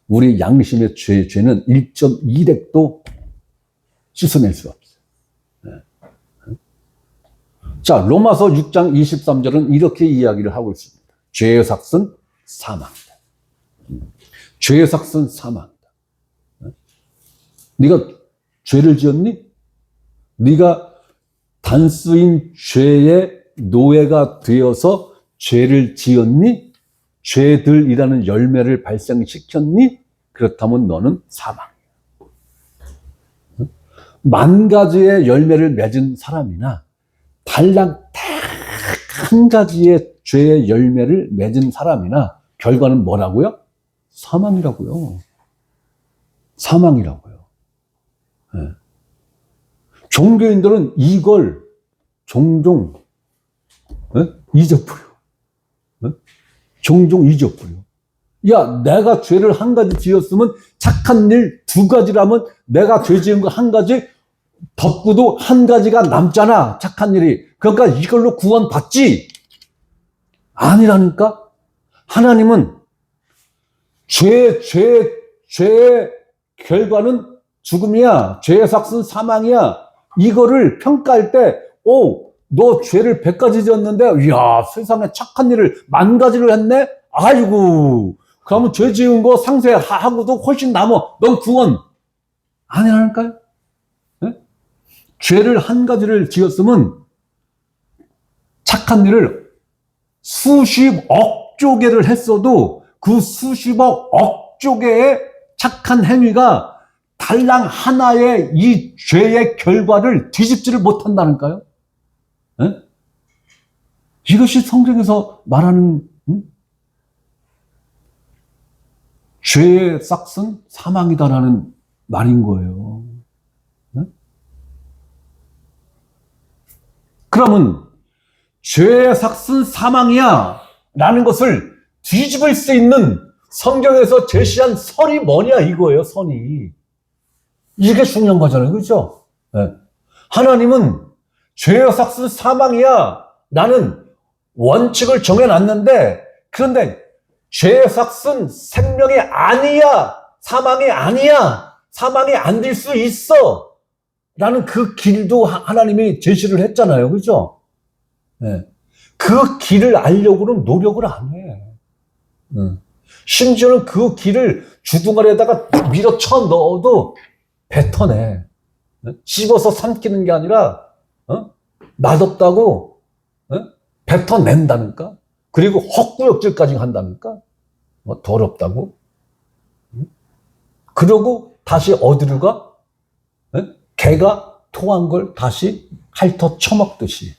우리 양심의 죄는 1.1획도 씻어낼 수 없어요. 자, 로마서 6장 23절은 이렇게 이야기를 하고 있습니다. 죄의 삭은 사망이다. 죄의 삭은 사망이다. 네가 죄를 지었니? 네가 단수인 죄의 노예가 되어서 죄를 지었니? 죄들이라는 열매를 발생시켰니? 그렇다면 너는 사망이야. 만 가지의 열매를 맺은 사람이나 달랑 딱 한 가지의 죄의 열매를 맺은 사람이나 결과는 뭐라고요? 사망이라고요. 사망이라고요. 네. 종교인들은 이걸 종종 잊어버려. 종종 잊어버려. 야, 내가 죄를 한 가지 지었으면 착한 일 두 가지라면 내가 죄 지은 거 한 가지 덮고도 한 가지가 남잖아. 착한 일이. 그러니까 이걸로 구원받지. 아니라니까. 하나님은 죄의 결과는 죽음이야. 죄의 삭은 사망이야. 이거를 평가할 때, 너 죄를 100가지 지었는데, 이야, 세상에 착한 일을 10,000가지를 했네? 아이고, 그러면 죄 지은 거 상쇄하고도 훨씬 남어. 넌 구원. 아니라니까요? 네? 죄를 한 가지를 지었으면 착한 일을 수십억 개를 했어도 그 수십억 개의 착한 행위가 달랑 하나의 이 죄의 결과를 뒤집지를 못한다니까요. 네? 이것이 성경에서 말하는 죄의 삭은 사망이다라는 말인 거예요. 네? 그러면 죄의 삭은 사망이야 라는 것을 뒤집을 수 있는 성경에서 제시한 선이 뭐냐 이거예요. 선이. 이게 중요한 거잖아요. 그렇죠? 네. 하나님은 죄의 삭은 사망이야 라는 원칙을 정해놨는데, 그런데 죄의 삭은 생명이 아니야, 사망이 아니야, 사망이 안 될 수 있어 라는 그 길도 하나님이 제시를 했잖아요. 그렇죠? 네. 그 길을 알려고는 노력을 안 해. 심지어는 그 길을 주둥아리에다가 밀어쳐 넣어도 뱉어내. 씹어서 삼키는 게 아니라 맛없다고 뱉어낸다니까. 그리고 헛구역질까지 한다니까. 더럽다고. 그러고 다시 어디로 가? 개가 토한 걸 다시 핥어 처먹듯이.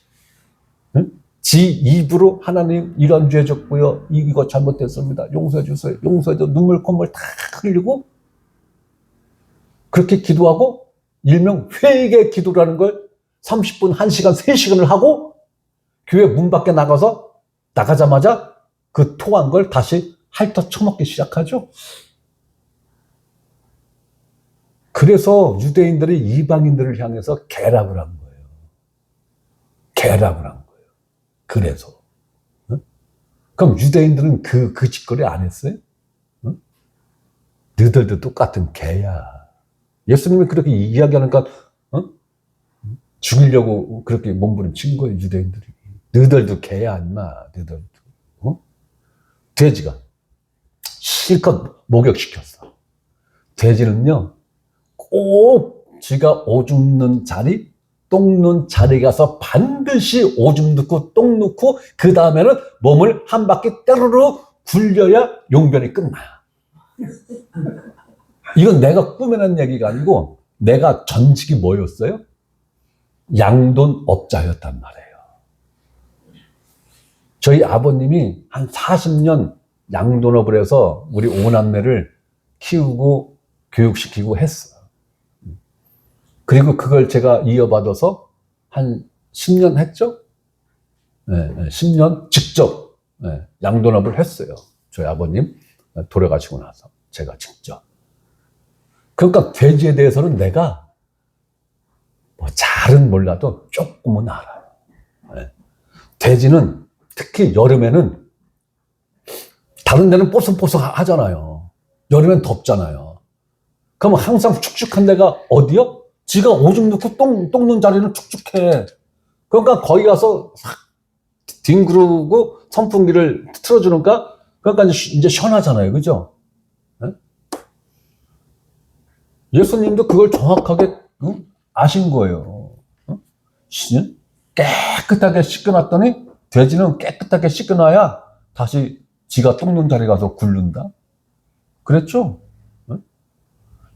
지 입으로 하나님 이런 죄 졌고요. 이거 잘못됐습니다. 용서해 주세요. 용서해줘. 눈물 콧물 다 흘리고 그렇게 기도하고 일명 회개의 기도라는 걸 30분, 1시간, 3시간을 하고 교회 문 밖에 나가자마자 그 토한 걸 다시 핥아 처먹기 시작하죠. 그래서 유대인들이 이방인들을 향해서 개랍을 한 거예요. 개랍을 한 거예요. 그래서. 그럼 유대인들은 그 짓거리 안 했어요? 너희들도 똑같은 개야. 예수님이 그렇게 이야기하니까 죽이려고 그렇게 몸부림친 거예요. 유대인들이. 너희들도 개야 인마. 너희들도. 돼지가 실컷 목욕시켰어. 돼지는요 꼭 지가 오줌 넣는 자리, 똥 넣는 자리 가서 반드시 오줌 넣고 똥 넣고 그 다음에는 몸을 한 바퀴 때르르 굴려야 용변이 끝나요. 이건 내가 꾸며낸 얘기가 아니고 내가 전직이 뭐였어요? 양돈업자였단 말이에요. 저희 아버님이 한 40년 양돈업을 해서 우리 5남매를 키우고 교육시키고 했어요. 그리고 그걸 제가 이어받아서 한 10년 했죠? 네, 10년 직접 양돈업을 했어요. 저희 아버님 돌아가시고 나서 제가 직접. 그러니까 돼지에 대해서는 내가 뭐 잘은 몰라도 조금은 알아요. 네. 돼지는 특히 여름에는 다른 데는 뽀송뽀송 하잖아요. 여름엔 덥잖아요. 그럼 항상 축축한 데가 어디요? 지가 오줌 넣고 똥 넣는 자리는 축축해. 그러니까 거기 가서 싹 뒹구르고 선풍기를 틀어주니까 그러니까 이제 시원하잖아요. 그죠? 네? 예수님도 그걸 정확하게 아신 거예요. 깨끗하게 씻겨놨더니 돼지는 깨끗하게 씻겨놔야 다시 지가 똥눈 자리 가서 굴른다. 그랬죠?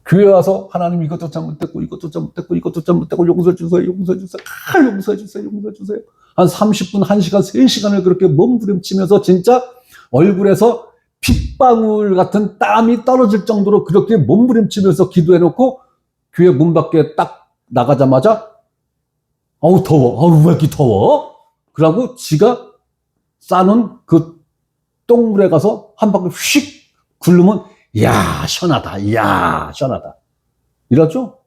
교회 와서 하나님 이것도 잘못됐고 이것도 잘못됐고 이것도 잘못됐고 용서해 주세요. 용서해 주세요. 용서해 주세요. 용서해 주세요. 한 30분, 1시간, 3시간을 그렇게 몸부림치면서 진짜 얼굴에서 핏방울 같은 땀이 떨어질 정도로 그렇게 몸부림치면서 기도해놓고 교회 문 밖에 딱 나가자마자 아우 더워. 아우 왜 이렇게 더워? 그러고 지가 싸는 그 똥물에 가서 한 바퀴 휙 굴르면 이야 시원하다. 이야 시원하다. 이러죠?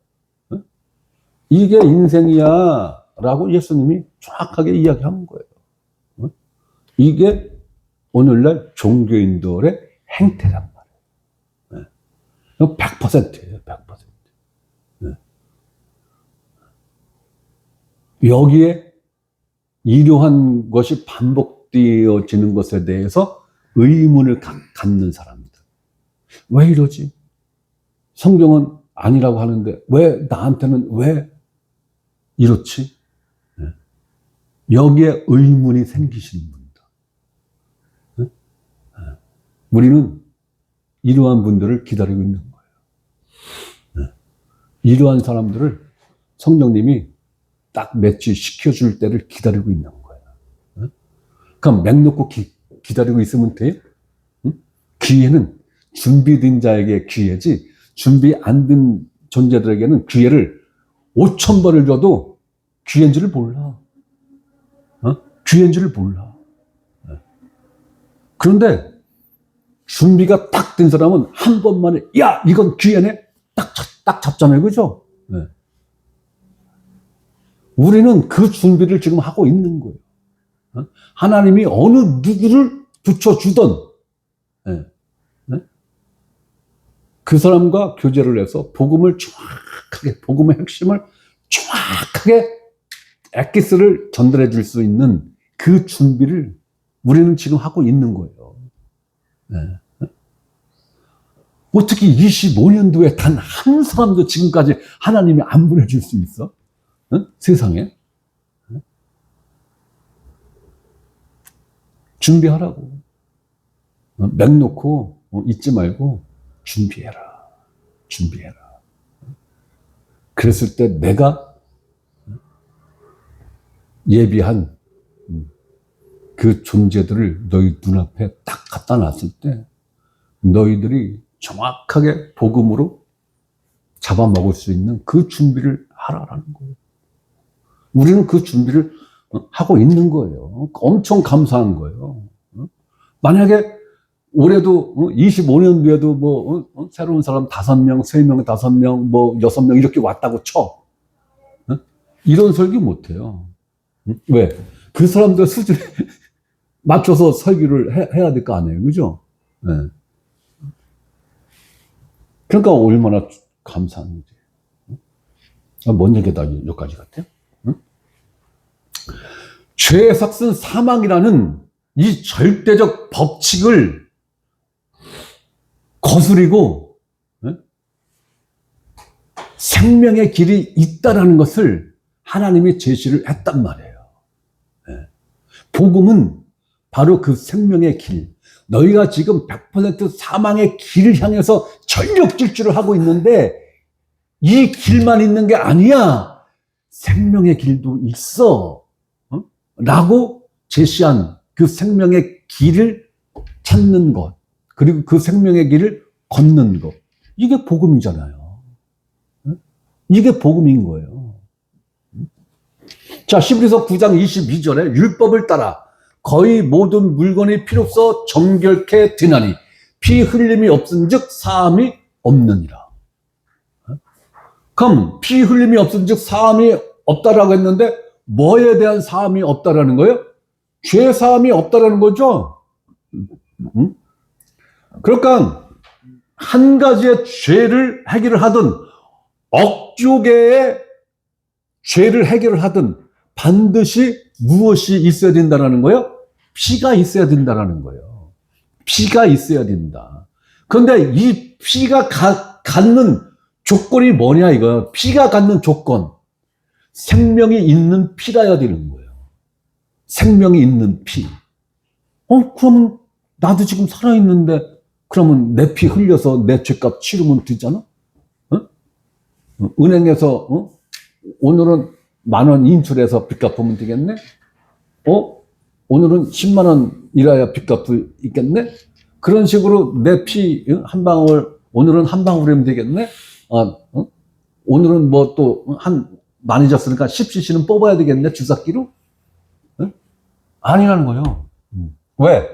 이게 인생이야 라고 예수님이 정확하게 이야기한 거예요. 이게 오늘날 종교인들의 행태란 말이에요. 100%예요. 100%. 여기에 이러한 것이 반복되어지는 것에 대해서 의문을 갖는 사람들. 왜 이러지? 성경은 아니라고 하는데 왜 나한테는 왜 이렇지? 여기에 의문이 생기시는 분들. 우리는 이러한 분들을 기다리고 있는 거예요. 이러한 사람들을 성령님이 딱 매치시켜줄 때를 기다리고 있는 거예요. 그럼 맥 놓고 기다리고 있으면 돼요? 기회는 준비된 자에게 기회지 준비 안 된 존재들에게는 기회를 5,000번을 줘도 기회인 줄을 몰라. 기회인 줄을 몰라. 그런데 준비가 딱 된 사람은 한 번만에 야 이건 기회네 딱 잡잖아요. 그죠? 네. 우리는 그 준비를 지금 하고 있는 거예요. 하나님이 어느 누구를 붙여주던 그 사람과 교제를 해서 복음을 정확하게 복음의 핵심을 정확하게 엑기스를 전달해 줄 수 있는 그 준비를 우리는 지금 하고 있는 거예요. 어떻게 25년도에 단 한 사람도 지금까지 하나님이 안 보내줄 수 있어? 세상에? 준비하라고. 맥 놓고 잊지 말고 준비해라. 준비해라. 그랬을 때 내가 예비한 그 존재들을 너희 눈앞에 딱 갖다 놨을 때 너희들이 정확하게 복음으로 잡아먹을 수 있는 그 준비를 하라라는 거예요. 우리는 그 준비를 하고 있는 거예요. 엄청 감사한 거예요. 만약에 올해도 25년도에도 뭐 새로운 사람 5명, 3명, 5명, 뭐 6명 이렇게 왔다고 쳐. 이런 설교 못해요. 왜? 그 사람들 수준에 맞춰서 설교를 해야 될 거 아니에요. 그죠? 네. 그러니까 얼마나 감사한지. 뭔 얘기다 여기까지 같아요? 죄의 삭은 사망이라는 이 절대적 법칙을 거스리고 생명의 길이 있다는 것을 하나님이 제시를 했단 말이에요. 복음은 바로 그 생명의 길. 너희가 지금 100% 사망의 길을 향해서 전력 질주를 하고 있는데 이 길만 있는 게 아니야. 생명의 길도 있어. 라고 제시한 그 생명의 길을 찾는 것. 그리고 그 생명의 길을 걷는 것. 이게 복음이잖아요. 이게 복음인 거예요. 자, 히브리서 9장 22절에 율법을 따라 거의 모든 물건이 필요없어 정결케 되나니 피 흘림이 없은즉 사함이 없느니라. 그럼 피 흘림이 없은즉 사함이 없다라고 했는데 뭐에 대한 사함이 없다라는 거예요? 죄 사함이 없다라는 거죠. 그러니까 한 가지의 죄를 해결을 하든 억조계의 죄를 해결을 하든 반드시 무엇이 있어야 된다는 거예요? 피가 있어야 된다는 거예요. 피가 있어야 된다. 그런데 이 피가 갖는 조건이 뭐냐 이거야. 피가 갖는 조건. 생명이 있는 피라야 되는 거예요. 생명이 있는 피. 그러면 나도 지금 살아있는데 그러면 내 피 흘려서 내 죄값 치르면 되잖아? 은행에서 오늘은 10,000원 인출해서 빚 갚으면 되겠네? 오늘은 10만 원 일해야 빚 갚을 있겠네? 그런 식으로 내 피 한 방울, 오늘은 한 방울이면 되겠네? 오늘은 뭐 또 많이 졌으니까 10cc는 뽑아야 되겠네? 주사기로? 아니라는 거예요. 왜?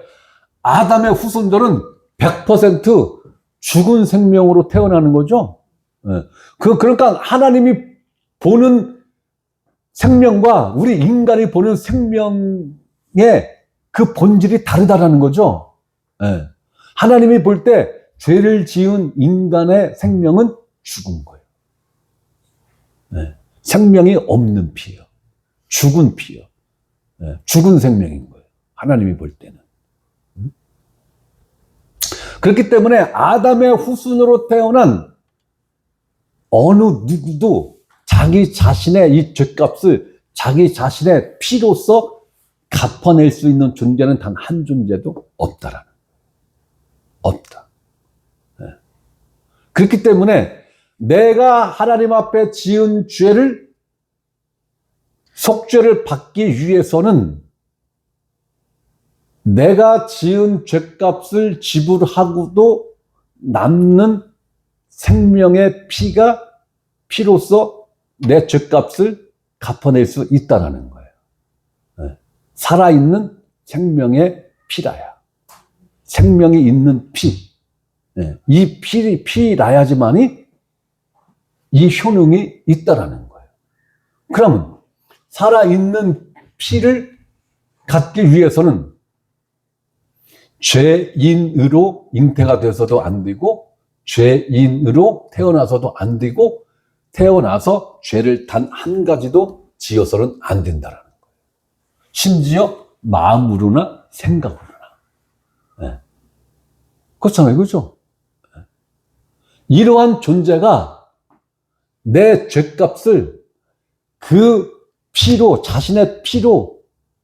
아담의 후손들은 100% 죽은 생명으로 태어나는 거죠. 그러니까 하나님이 보는 생명과 우리 인간이 보는 생명의 그 본질이 다르다라는 거죠. 하나님이 볼 때 죄를 지은 인간의 생명은 죽은 거예요. 생명이 없는 피요. 죽은 피요. 죽은 생명인 거예요. 하나님이 볼 때는. 그렇기 때문에 아담의 후손으로 태어난 어느 누구도 자기 자신의 이 죄값을 자기 자신의 피로서 갚아낼 수 있는 존재는 단 한 존재도 없다라는 거예요. 없다. 그렇기 때문에 내가 하나님 앞에 지은 죄를 속죄를 받기 위해서는 내가 지은 죄값을 지불하고도 남는 생명의 피로서 내 죄값을 갚아낼 수 있다는 거예요. 살아있는 생명의 피라야. 생명이 있는 피. 이 피라야지만이 이 효능이 있다라는 거예요. 그러면 살아있는 피를 갖기 위해서는 죄인으로 잉태가 돼서도 안 되고 죄인으로 태어나서도 안 되고 태어나서 죄를 단 한 가지도 지어서는 안 된다라는 거예요. 심지어 마음으로나 생각으로나. 그렇잖아요. 그렇죠? 이러한 존재가 내 죄값을 그 피로, 자신의 피로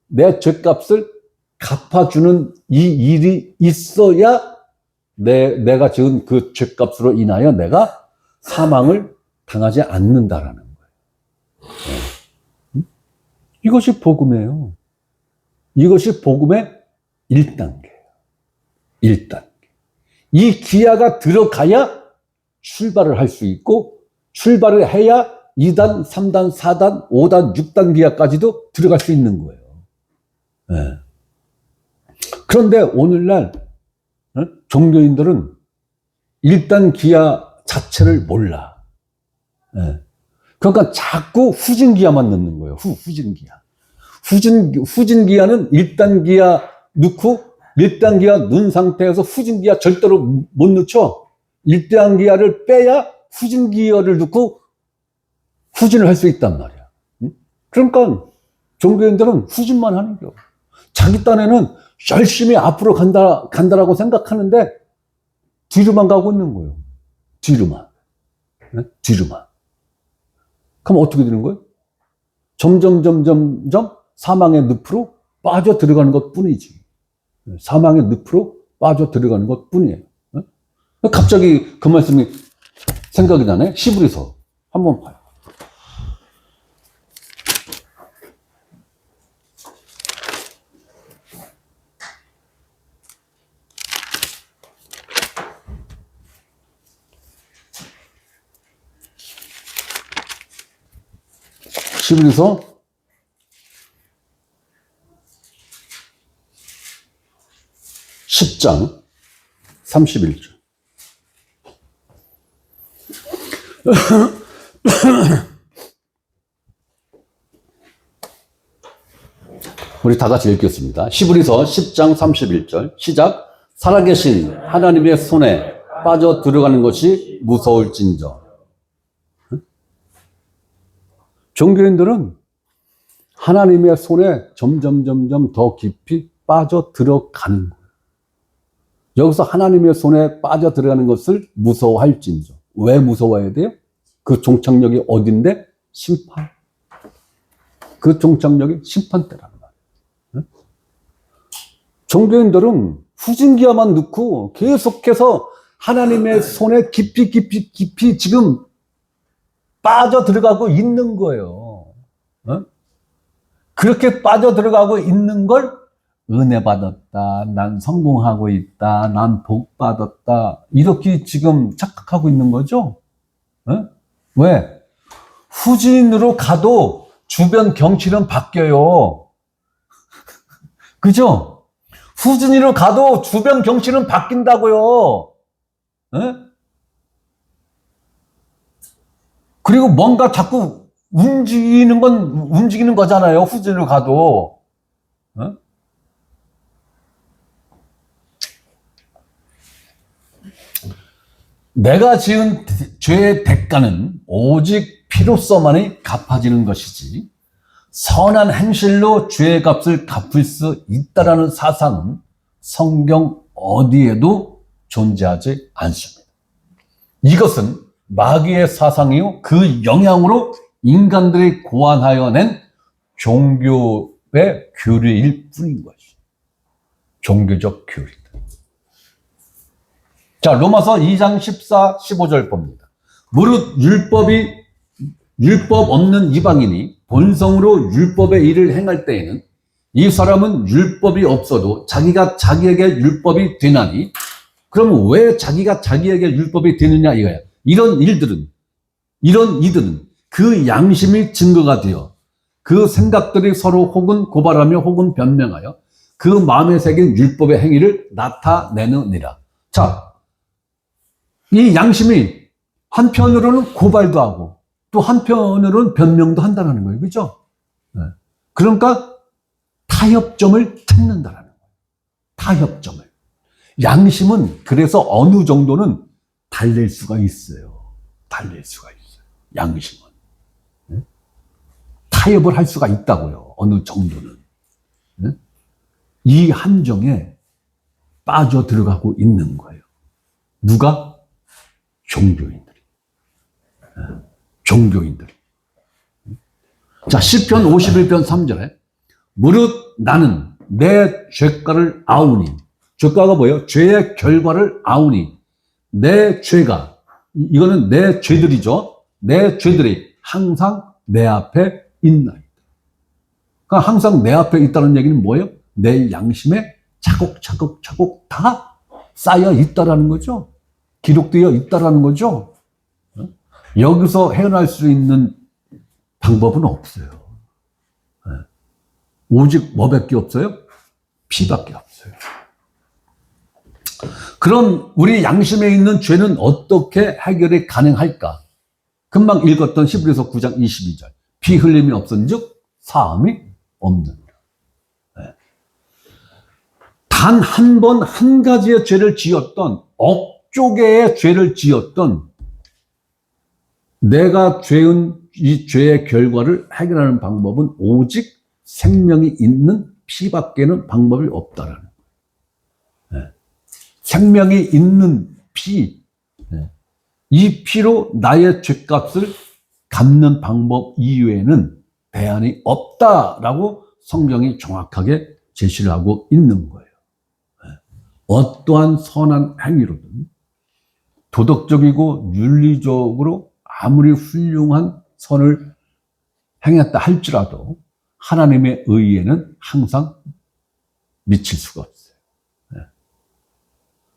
내 죄값을 갚아주는 이 일이 있어야 내가 지은 그 죄값으로 인하여 내가 사망을 당하지 않는다라는 거예요. 이것이 복음이에요. 이것이 복음의 1단계예요. 1단계. 이 기아가 들어가야 출발을 할 수 있고 출발을 해야 2단, 3단, 4단, 5단, 6단 기아까지도 들어갈 수 있는 거예요. 그런데 오늘날 종교인들은 1단 기아 자체를 몰라. 그러니까 자꾸 후진 기아만 넣는 거예요. 후진 기아. 후진 기아는 1단 기아 넣고 1단 기아 넣은 상태에서 후진 기아 절대로 못 넣죠. 1단 기아를 빼야 후진 기아를 넣고 후진을 할 수 있단 말이야. 그러니까 종교인들은 후진만 하는 거예요. 자기 딴에는 열심히 앞으로 간다라고 생각하는데 뒤로만 가고 있는 거예요. 뒤로만. 뒤로만. 그럼 어떻게 되는 거예요? 점점 사망의 늪으로 빠져 들어가는 것 뿐이지. 사망의 늪으로 빠져 들어가는 것 뿐이에요. 갑자기 그 말씀이 생각이 나네. 히브리서 한번 봐요. 히브리서 10장 31절. 우리 다 같이 읽겠습니다. 히브리서 10장 31절 시작. 살아계신 하나님의 손에 빠져 들어가는 것이 무서울진저. 종교인들은 하나님의 손에 점점 더 깊이 빠져 들어가는 거예요. 여기서 하나님의 손에 빠져 들어가는 것을 무서워할진저. 왜 무서워해야 돼요? 그 종착역이 어딘데? 심판. 그 종착역이 심판대라는 말이에요. 종교인들은 후진기어만 넣고 계속해서 하나님의 손에 깊이 지금 빠져 들어가고 있는 거예요. 그렇게 빠져 들어가고 있는 걸 은혜 받았다, 난 성공하고 있다, 난 복 받았다, 이렇게 지금 착각하고 있는 거죠. 왜? 후진으로 가도 주변 경치는 바뀌어요. 그죠? 후진으로 가도 주변 경치는 바뀐다고요. 그리고 뭔가 자꾸 움직이는 거잖아요. 후진으로 가도. 내가 지은 죄의 대가는 오직 피로써만이 갚아지는 것이지, 선한 행실로 죄의 값을 갚을 수 있다라는 사상은 성경 어디에도 존재하지 않습니다. 이것은 마귀의 사상이요, 그 영향으로 인간들이 고안하여 낸 종교의 교리일 뿐인 것이죠. 종교적 교리. 자, 로마서 2장 14, 15절 봅니다. 무릇 율법 없는 이방인이 본성으로 율법의 일을 행할 때에는 이 사람은 율법이 없어도 자기가 자기에게 율법이 되나니, 그럼 왜 자기가 자기에게 율법이 되느냐 이거야. 이런 이들은 그 양심이 증거가 되어 그 생각들이 서로 혹은 고발하며 혹은 변명하여 그 마음에 새긴 율법의 행위를 나타내느니라. 자, 이 양심이 한편으로는 고발도 하고 또 한편으로는 변명도 한다는 거예요. 그죠? 그러니까 타협점을 찾는다는 거예요. 타협점을. 양심은 그래서 어느 정도는 달랠 수가 있어요. 달랠 수가 있어요. 양심은. 타협을 할 수가 있다고요. 어느 정도는. 이 함정에 빠져 들어가고 있는 거예요. 누가? 종교인들이. 자, 시편 51편 3절에 무릇 나는 내 죄가를 아우니, 죄가가 뭐예요? 죄의 결과를 아우니, 내 죄가, 이거는 내 죄들이죠. 내 죄들이 항상 내 앞에 있나이다. 그러니까 항상 내 앞에 있다는 얘기는 뭐예요? 내 양심에 차곡차곡 다 쌓여 있다라는 거죠. 기록되어 있다라는 거죠. 여기서 헤어날 수 있는 방법은 없어요. 오직 뭐밖에 없어요? 피밖에 없어요. 그럼 우리 양심에 있는 죄는 어떻게 해결이 가능할까? 금방 읽었던 히브리서 9장 22절. 피 흘림이 없은즉 사함이 없느니라. 단 한 번 한 가지의 죄를 지었던, 억조개의 죄를 지었던, 내가 죄은 이 죄의 결과를 해결하는 방법은 오직 생명이 있는 피밖에는 방법이 없다라는 거예요. 생명이 있는 피, 이 피로 나의 죄값을 갚는 방법 이외에는 대안이 없다라고 성경이 정확하게 제시를 하고 있는 거예요. 어떠한 선한 행위로든 도덕적이고 윤리적으로 아무리 훌륭한 선을 행했다 할지라도 하나님의 의에는 항상 미칠 수가 없어요.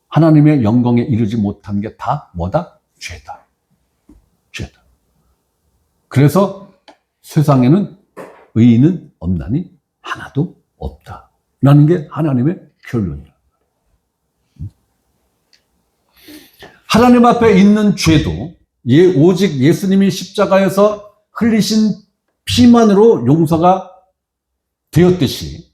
하나님의 영광에 이르지 못한 게 다 뭐다? 죄다. 죄다. 그래서 세상에는 의인은 없나니 하나도 없다. 라는 게 하나님의 결론이에요. 하나님 앞에 있는 죄도 오직 예수님이 십자가에서 흘리신 피만으로 용서가 되었듯이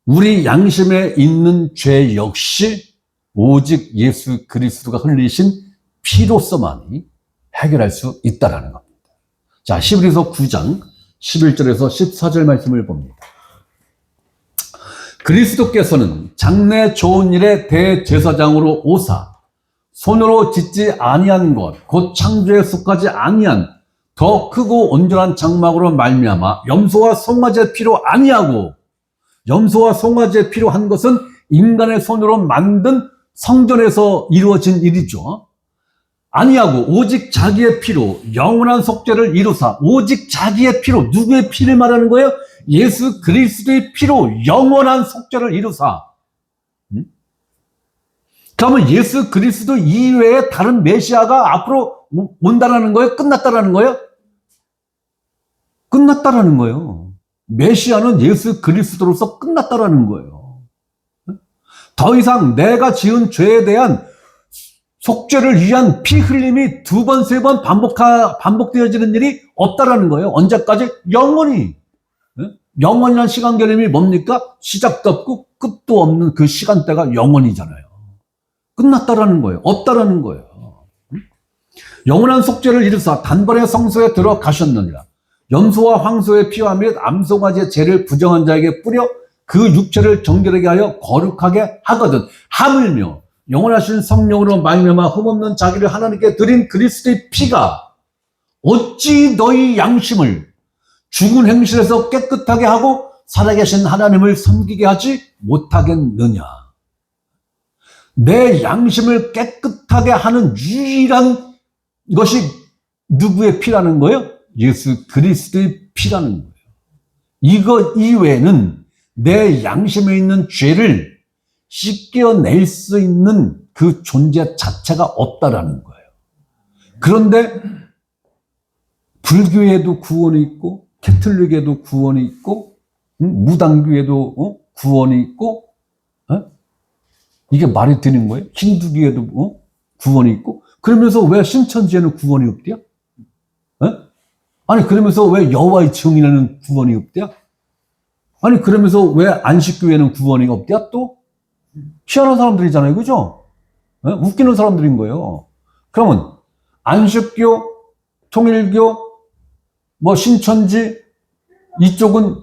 우리 양심에 있는 죄 역시 오직 예수 그리스도가 흘리신 피로서만이 해결할 수 있다는 겁니다. 자, 히브리서 9장 11절에서 14절 말씀을 봅니다. 그리스도께서는 장래 좋은 일의 대제사장으로 오사 손으로 짓지 아니한 것 곧 창조에 속하지 아니한 더 크고 온전한 장막으로 말미암아 염소와 송아지의 피로 아니하고, 염소와 송아지의 피로 한 것은 인간의 손으로 만든 성전에서 이루어진 일이죠. 아니하고 오직 자기의 피로 영원한 속죄를 이루사, 오직 자기의 피로, 누구의 피를 말하는 거예요? 예수 그리스도의 피로 영원한 속죄를 이루사. 그러면 예수 그리스도 이외에 다른 메시아가 앞으로 온다라는 거예요? 끝났다라는 거예요? 끝났다라는 거예요. 메시아는 예수 그리스도로서 끝났다라는 거예요. 더 이상 내가 지은 죄에 대한 속죄를 위한 피 흘림이 두 번, 세 번 반복되어지는 일이 없다라는 거예요. 언제까지? 영원히. 영원이라는 시간 개념이 뭡니까? 시작도 없고 끝도 없는 그 시간대가 영원이잖아요. 끝났다라는 거예요. 없다라는 거예요. 영원한 속죄를 이루사 단번에 성소에 들어가셨느니라. 염소와 황소의 피와 및 암송아지의 죄를 부정한 자에게 뿌려 그 육체를 정결하게 하여 거룩하게 하거든. 하물며 영원하신 성령으로 말미암아 흠없는 자기를 하나님께 드린 그리스도의 피가 어찌 너희 양심을 죽은 행실에서 깨끗하게 하고 살아계신 하나님을 섬기게 하지 못하겠느냐. 내 양심을 깨끗하게 하는 유일한 것이 누구의 피라는 거예요? 예수 그리스도의 피라는 거예요. 이것 이외에는 내 양심에 있는 죄를 씻겨낼 수 있는 그 존재 자체가 없다라는 거예요. 그런데 불교에도 구원이 있고 캐톨릭에도 구원이 있고 무당교에도 구원이 있고, 이게 말이 되는 거예요? 힌두교에도 구원이 있고, 그러면서 왜 신천지에는 구원이 없대요? 아니 그러면서 왜 여호와의 증인에는 구원이 없대요? 아니 그러면서 왜 안식교에는 구원이 없대요? 또 희한한 사람들이잖아요, 그죠? 웃기는 사람들인 거예요. 그러면 안식교, 통일교, 뭐 신천지 이쪽은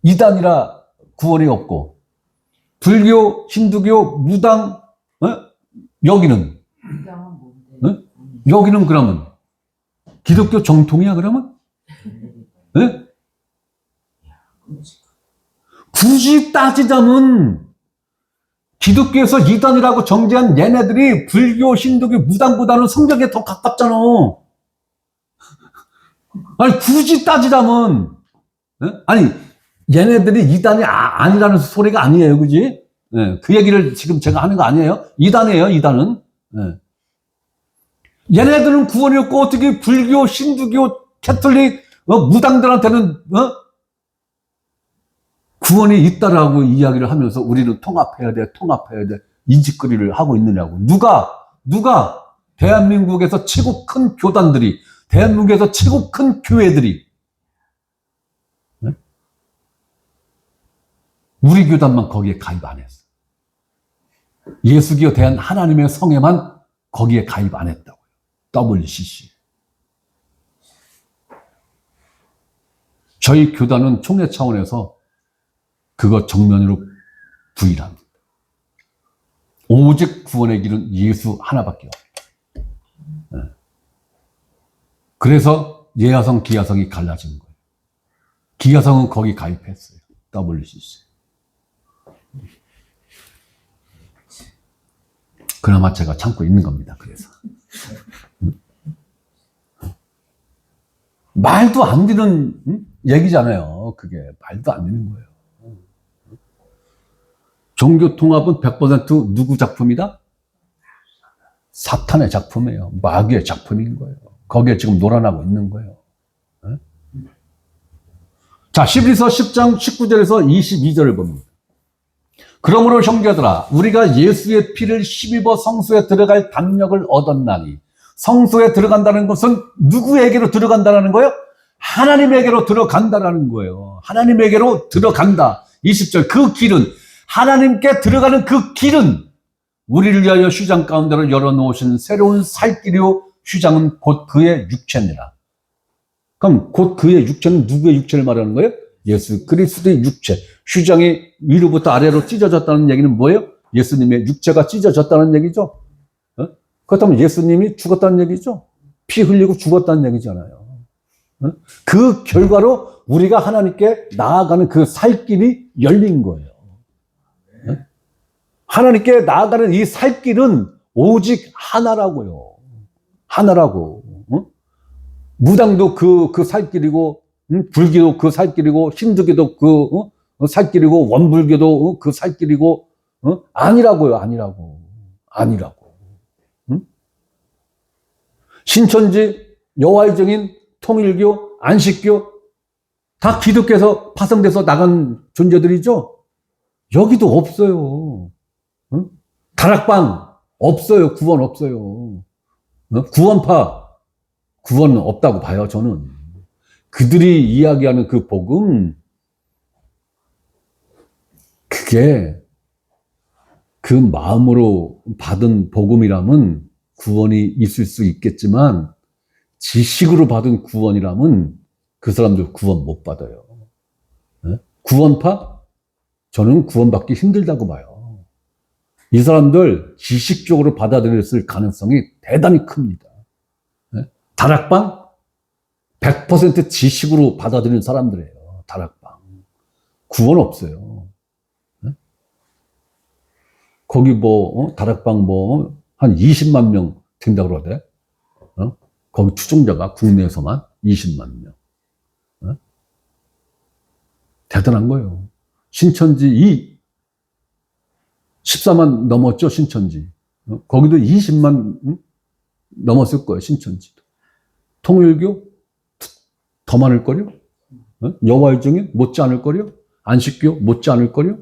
이단이라 구원이 없고, 불교, 힌두교, 무당, 여기는 여기는 그러면 기독교 정통이야 그러면? 굳이 따지자면 기독교에서 이단이라고 정죄한 얘네들이 불교, 힌두교, 무당보다는 성경에 더 가깝잖아. 아니 굳이 따지자면, 아니 얘네들이 이단이 아니라는 소리가 아니에요, 그지? 그 얘기를 지금 제가 하는 거 아니에요. 이단이에요, 이단은. 얘네들은 구원이 없고 어떻게 불교, 힌두교, 캐톨릭, 무당들한테는 구원이 있다라고 이야기를 하면서 우리는 통합해야 돼, 통합해야 돼, 이 짓거리를 하고 있느냐고. 누가 대한민국에서 최고 큰 교단들이, 대한민국에서 최고 큰 교회들이 우리 교단만 거기에 가입 안 했어. 예수기에 대한 하나님의 성에만 거기에 가입 안 했다고요. WCC. 저희 교단은 총회 차원에서 그거 정면으로 부인합니다. 오직 구원의 길은 예수 하나밖에 없어요. 그래서 예하성, 기하성이 갈라진 거예요. 기하성은 거기 가입했어요. WCC. 그나마 제가 참고 있는 겁니다. 그래서. 말도 안 되는 얘기잖아요. 그게 말도 안 되는 거예요. 종교통합은 100% 누구 작품이다? 사탄의 작품이에요. 마귀의 작품인 거예요. 거기에 지금 놀아나고 있는 거예요. 자, 히브리서 10장 19절에서 22절을 봅니다. 그러므로 형제들아, 우리가 예수의 피를 힘입어 성소에 들어갈 담력을 얻었나니. 성소에 들어간다는 것은 누구에게로 들어간다는 거예요? 하나님에게로 들어간다는 거예요. 하나님에게로 들어간다. 20절, 그 길은, 하나님께 들어가는 그 길은 우리를 위하여 휘장 가운데로 열어놓으신 새로운 살길이요, 휘장은 곧 그의 육체니라. 그럼 곧 그의 육체는 누구의 육체를 말하는 거예요? 예수 그리스도의 육체. 휘장이 위로부터 아래로 찢어졌다는 얘기는 뭐예요? 예수님의 육체가 찢어졌다는 얘기죠. 그렇다면 예수님이 죽었다는 얘기죠. 피 흘리고 죽었다는 얘기잖아요. 그 결과로 우리가 하나님께 나아가는 그 살길이 열린 거예요. 하나님께 나아가는 이 살길은 오직 하나라고요. 하나라고. 무당도 그 살길이고, 불교도 그 살길이고, 힌두교도 그 살길이고, 원불교도 그 살길이고, 아니라고요. 아니라고. 신천지, 여호와의 증인, 통일교, 안식교 다 기독교에서 파송돼서 나간 존재들이죠. 여기도 없어요. 다락방 없어요. 구원 없어요. 구원파 구원 없다고 봐요. 저는 그들이 이야기하는 그 복음, 그게 그 마음으로 받은 복음이라면 구원이 있을 수 있겠지만, 지식으로 받은 구원이라면 그 사람들 구원 못 받아요. 구원파? 저는 구원받기 힘들다고 봐요. 이 사람들 지식적으로 받아들였을 가능성이 대단히 큽니다. 다락방? 100% 지식으로 받아들이는 사람들이에요. 다락방. 구원 없어요. 거기 다락방 한 20만 명 된다고 그러대. 거기 추종자가 국내에서만 20만 명. 대단한 거예요. 신천지 14만 넘었죠, 신천지. 거기도 20만 넘었을 거예요, 신천지도. 통일교 더 많을걸요? 여호와의 증인 못지 않을걸요? 안식교 못지 않을걸요?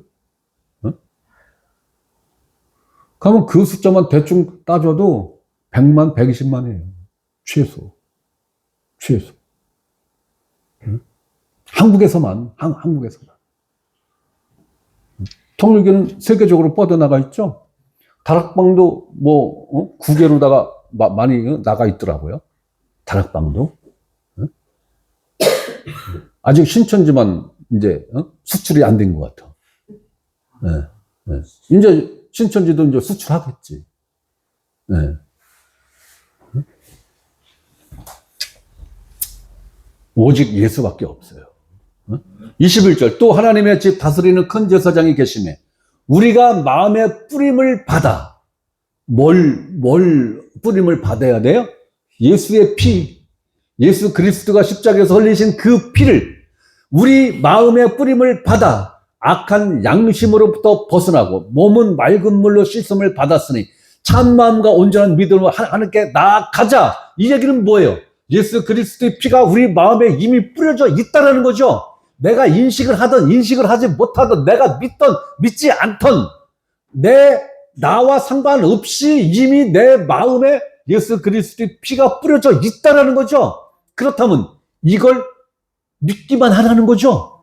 그러면 그 숫자만 대충 따져도 100만, 120만이에요. 최소. 한국에서만. 통일교는 세계적으로 뻗어나가 있죠. 다락방도 9개로다가 많이 나가 있더라고요. 다락방도. 아직 신천지만 이제 수출이 안 된 것 같아. 이제 신천지도 이제 수출하겠지. 오직 예수밖에 없어요. 21절, 또 하나님의 집 다스리는 큰 제사장이 계시매 우리가 마음의 뿌림을 받아. 뭘 뿌림을 받아야 돼요? 예수의 피, 예수 그리스도가 십자가에서 흘리신 그 피를 우리 마음의 뿌림을 받아 악한 양심으로부터 벗어나고 몸은 맑은 물로 씻음을 받았으니 참마음과 온전한 믿음으로 하나님께 나아가자. 이 얘기는 뭐예요? 예수 그리스도의 피가 우리 마음에 이미 뿌려져 있다는 거죠. 내가 인식을 하든 인식을 하지 못하든, 내가 믿든 믿지 않든, 나와 상관없이 이미 내 마음에 예수 그리스도의 피가 뿌려져 있다는 거죠. 그렇다면 이걸 믿기만 하라는 거죠.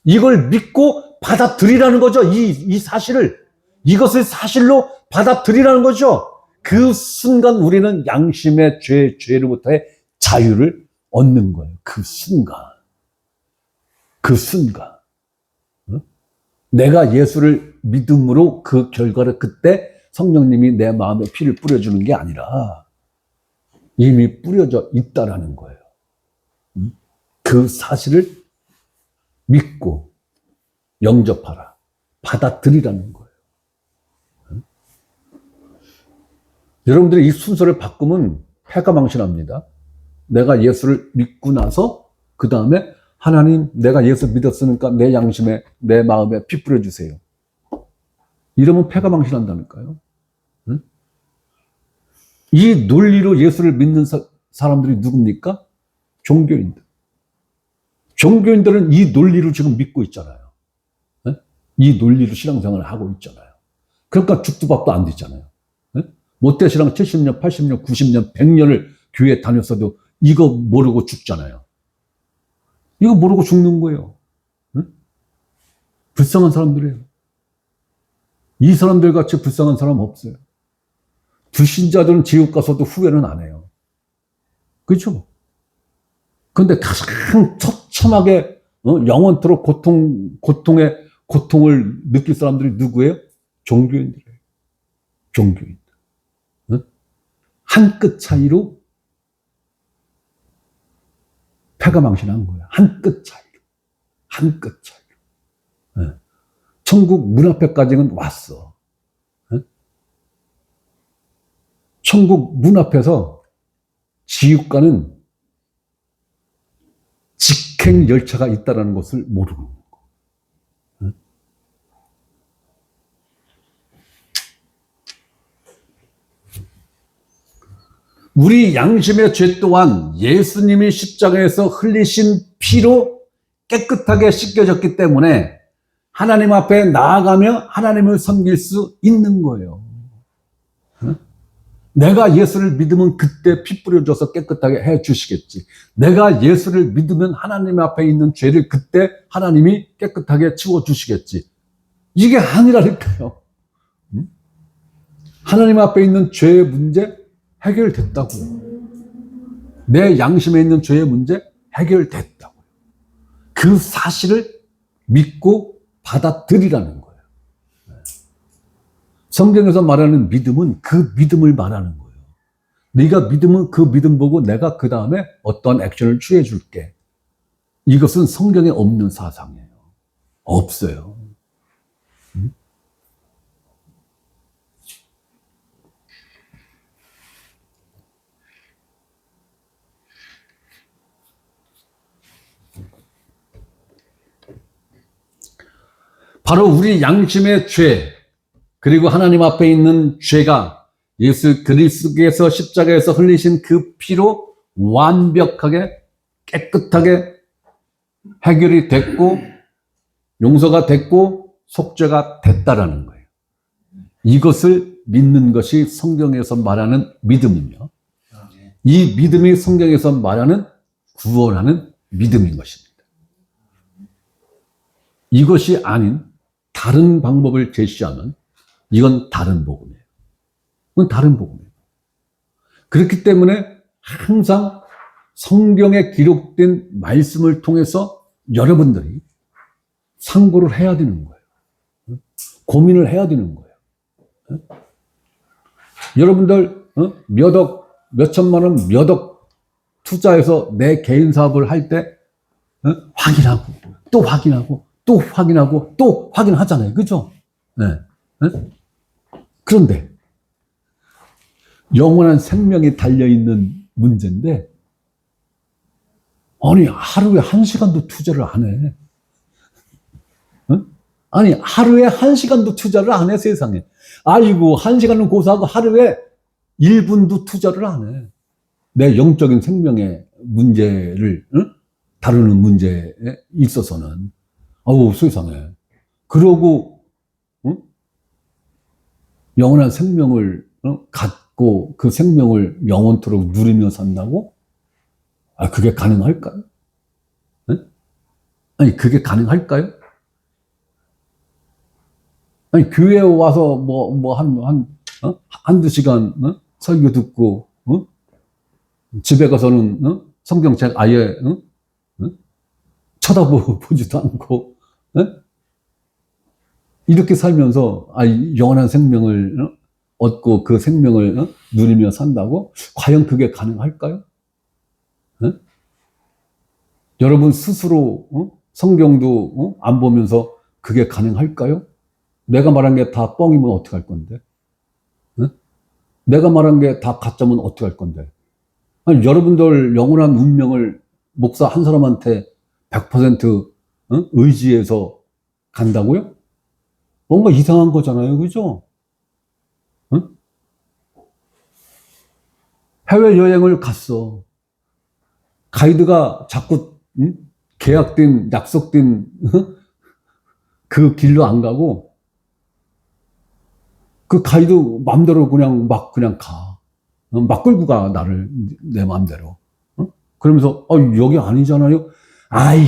이걸 믿고 받아들이라는 거죠. 이 사실을, 이것을 사실로 받아들이라는 거죠. 그 순간 우리는 양심의 죄로부터의 자유를 얻는 거예요. 그 순간. 내가 예수를 믿음으로 그 결과를 그때 성령님이 내 마음에 피를 뿌려주는 게 아니라 이미 뿌려져 있다라는 거예요. 그 사실을 믿고 영접하라. 받아들이라는 거예요. 여러분들이 이 순서를 바꾸면 패가망신합니다. 내가 예수를 믿고 나서 그 다음에 하나님, 내가 예수 믿었으니까 내 양심에, 내 마음에 피 뿌려주세요. 이러면 패가망신한다니까요. 응? 이 논리로 예수를 믿는 사람들이 누굽니까? 종교인들. 종교인들은 이 논리로 지금 믿고 있잖아요. 응? 이 논리로 신앙생활을 하고 있잖아요. 그러니까 죽도 밥도 안 되잖아요. 응? 모태신앙 70년, 80년, 90년, 100년을 교회 다녔어도 이거 모르고 죽잖아요. 이거 모르고 죽는 거예요. 응? 불쌍한 사람들이에요. 이 사람들 같이 불쌍한 사람 없어요. 불신자들은 지옥 가서도 후회는 안 해요. 그렇죠? 근데 가장 처참하게 영원토록 고통을 느낄 사람들이 누구예요? 종교인들이에요. 종교인들. 한 끗 차이로 패가망신한 거예요. 한 끗 차이로. 한 끗 차이로. 천국 문 앞에까지는 왔어. 천국 문 앞에서 지옥가는 직행 열차가 있다는 것을 모르는 거예요. 우리 양심의 죄 또한 예수님이 십자가에서 흘리신 피로 깨끗하게 씻겨졌기 때문에 하나님 앞에 나아가며 하나님을 섬길 수 있는 거예요. 내가 예수를 믿으면 그때 피 뿌려줘서 깨끗하게 해 주시겠지. 내가 예수를 믿으면 하나님 앞에 있는 죄를 그때 하나님이 깨끗하게 치워 주시겠지. 이게 아니라니까요. 하나님 앞에 있는 죄의 문제 해결됐다고요. 내 양심에 있는 죄의 문제 해결됐다고요. 그 사실을 믿고 받아들이라는 거예요. 성경에서 말하는 믿음은 그 믿음을 말하는 거예요. 네가 믿으면 그 믿음 보고 내가 그 다음에 어떠한 액션을 취해 줄게. 이것은 성경에 없는 사상이에요. 없어요. 바로 우리 양심의 죄, 그리고 하나님 앞에 있는 죄가 예수 그리스도께서 십자가에서 흘리신 그 피로 완벽하게 깨끗하게 해결이 됐고 용서가 됐고 속죄가 됐다라는 거예요. 이것을 믿는 것이 성경에서 말하는 믿음이며 이 믿음이 성경에서 말하는 구원하는 믿음인 것입니다. 이것이 아닌 다른 방법을 제시하면 이건 다른 복음이에요. 이건 다른 복음이에요. 그렇기 때문에 항상 성경에 기록된 말씀을 통해서 여러분들이 상고를 해야 되는 거예요. 고민을 해야 되는 거예요. 여러분들 몇천만 원, 몇억 투자해서 내 개인 사업을 할 때 확인하고 또 확인하고 또 확인하고 또 확인하잖아요. 그죠? 네. 그런데 영원한 생명이 달려있는 문제인데 아니 하루에 1시간도 투자를 안 해. 아니 하루에 1시간도 투자를 안 해. 세상에. 아이고 1시간은 고사하고 하루에 1분도 투자를 안 해. 내 영적인 생명의 문제를 다루는 문제에 있어서는 아우 세상에. 그러고 영원한 생명을 갖고 그 생명을 영원토록 누리며 산다고? 아, 그게 가능할까요? 아니, 그게 가능할까요? 아니, 교회에 와서 한두 시간, 설교 듣고, 집에 가서는, 성경책 아예, 쳐다보지도 않고, 이렇게 살면서, 영원한 생명을 얻고 그 생명을 누리며 산다고? 과연 그게 가능할까요? 여러분 스스로 성경도 안 보면서 그게 가능할까요? 내가 말한 게 다 뻥이면 어떡할 건데? 내가 말한 게 다 가짜면 어떡할 건데? 아니, 여러분들 영원한 운명을 목사 한 사람한테 100% 의지해서 간다고요? 뭔가 이상한 거잖아요. 그죠? 해외여행을 갔어. 가이드가 자꾸 계약된, 약속된 그 길로 안 가고 그 가이드 맘대로 그냥 가. 막 끌고 가, 나를 내 맘대로. 그러면서 여기 아니잖아요.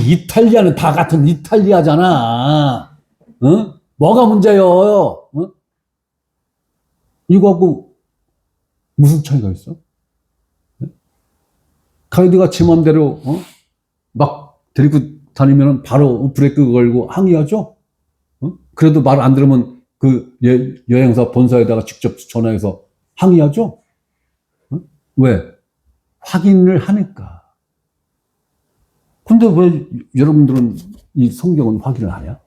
이탈리아는 다 같은 이탈리아잖아. 뭐가 문제요? 이거하고 무슨 차이가 있어? 가이드가 지 맘대로 막 데리고 다니면 바로 브레이크 걸고 항의하죠? 그래도 말 안 들으면 그 여행사 본사에다가 직접 전화해서 항의하죠? 왜? 확인을 하니까. 근데 왜 여러분들은 이 성경은 확인을 하냐?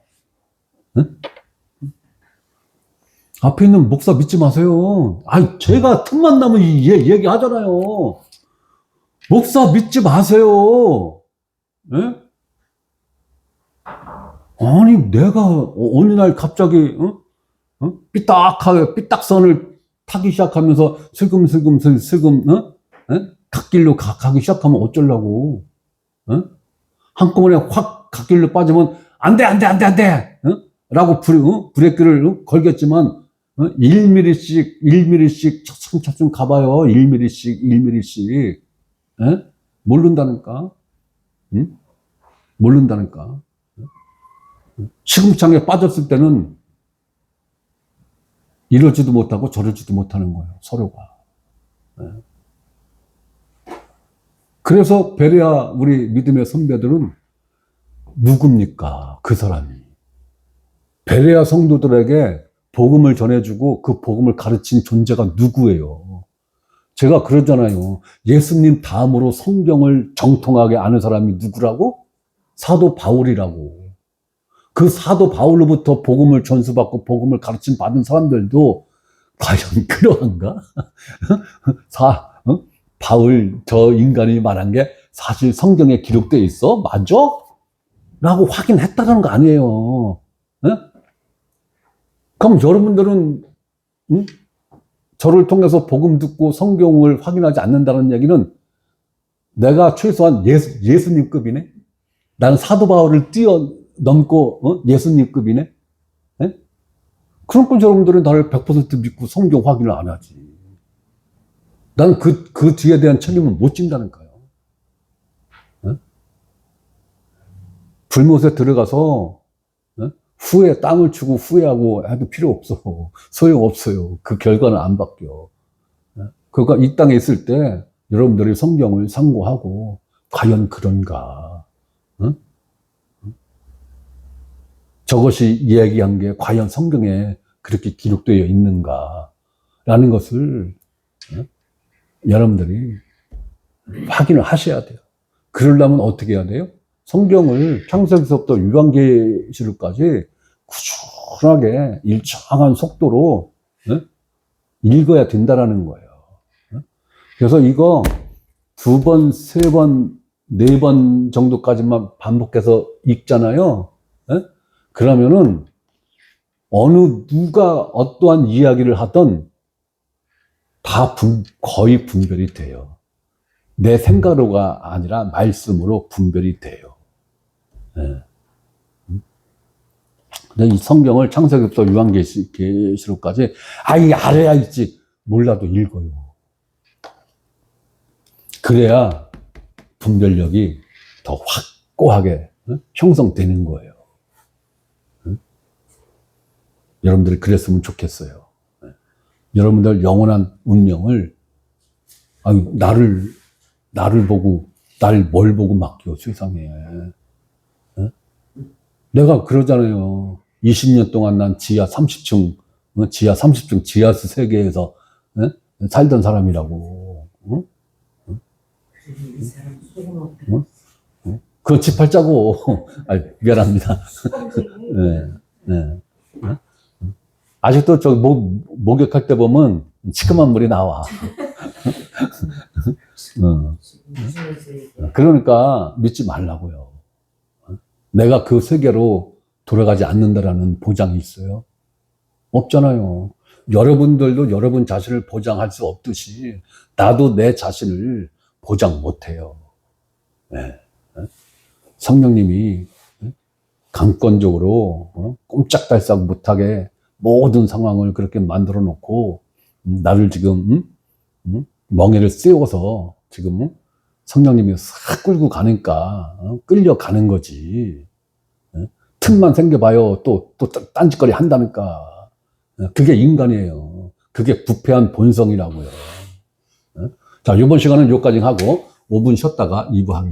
앞에 있는 목사 믿지 마세요. 아이, 제가 틈만 나면 얘기 하잖아요. 목사 믿지 마세요. 예? 아니, 내가 어느 날 갑자기, 삐딱선을 타기 시작하면서 슬금슬금, 갓길로 가기 시작하면 어쩌려고. 한꺼번에 확 갓길로 빠지면, 안 돼! 라고 브레이크를 걸겠지만, 1mm씩 차츰 가봐요. 1mm씩. 모른다니까. 모른다니까. 시금창에 빠졌을 때는 이러지도 못하고 저러지도 못하는 거예요. 서로가. 그래서 베레아 우리 믿음의 선배들은 누굽니까? 그 사람이. 베레아 성도들에게 복음을 전해주고 그 복음을 가르친 존재가 누구예요? 제가 그러잖아요. 예수님 다음으로 성경을 정통하게 아는 사람이 누구라고? 사도 바울이라고. 그 사도 바울로부터 복음을 전수받고 복음을 가르침 받은 사람들도 과연 그러한가? 바울 저 인간이 말한 게 사실 성경에 기록되어 있어? 맞아? 라고 확인했다는 거 아니에요. 그럼 여러분들은 저를 통해서 복음 듣고 성경을 확인하지 않는다는 얘기는 내가 최소한 예수님급이네? 나는 사도 바울을 뛰어넘고 예수님급이네? 그러니까 여러분들은 나를 100% 믿고 성경 확인을 안 하지. 나는 그 뒤에 대한 책임을 못 진다니까요. 불못에 들어가서 후에 땅을 치고 후회하고 해도 필요 없어. 소용없어요. 그 결과는 안 바뀌어. 그러니까 이 땅에 있을 때 여러분들이 성경을 상고하고 과연 그런가? 저것이 이야기한 게 과연 성경에 그렇게 기록되어 있는가? 라는 것을 여러분들이 확인을 하셔야 돼요. 그러려면 어떻게 해야 돼요? 성경을 창세기서부터 요한계시록까지 꾸준하게 일정한 속도로 읽어야 된다라는 거예요. 그래서 이거 2번, 3번, 4번 정도까지만 반복해서 읽잖아요. 그러면은 누가 어떠한 이야기를 하든 다 거의 분별이 돼요. 내 생각으로가 아니라 말씀으로 분별이 돼요. 근데 이 성경을 창세기부터 요한계시록까지 알아야 있지 몰라도 읽어요. 그래야 분별력이 더 확고하게 형성되는 거예요. 여러분들이 그랬으면 좋겠어요. 여러분들 영원한 운명을 나를 보고 날 뭘 보고 맡겨 세상에. 내가 그러잖아요. 20년 동안 난 지하 30층 지하수 세계에서 살던 사람이라고. 이 사람 속은 어때? 그거 짚팔자고. 미안합니다. 네. 아직도 저 목욕할 때 보면 시큼한 물이 나와. 그러니까 믿지 말라고요. 내가 그 세계로 돌아가지 않는다라는 보장이 있어요? 없잖아요. 여러분들도 여러분 자신을 보장할 수 없듯이 나도 내 자신을 보장 못해요. 성령님이 강권적으로 꼼짝달싹 못하게 모든 상황을 그렇게 만들어 놓고 나를 지금 멍에를 씌워서 지금 성령님이 싹 끌고 가니까 끌려가는 거지. 틈만 생겨봐요. 또 딴짓거리 한다니까. 그게 인간이에요. 그게 부패한 본성이라고요. 자, 이번 시간은 여기까지 하고 5분 쉬었다가 2부 하겠습니다.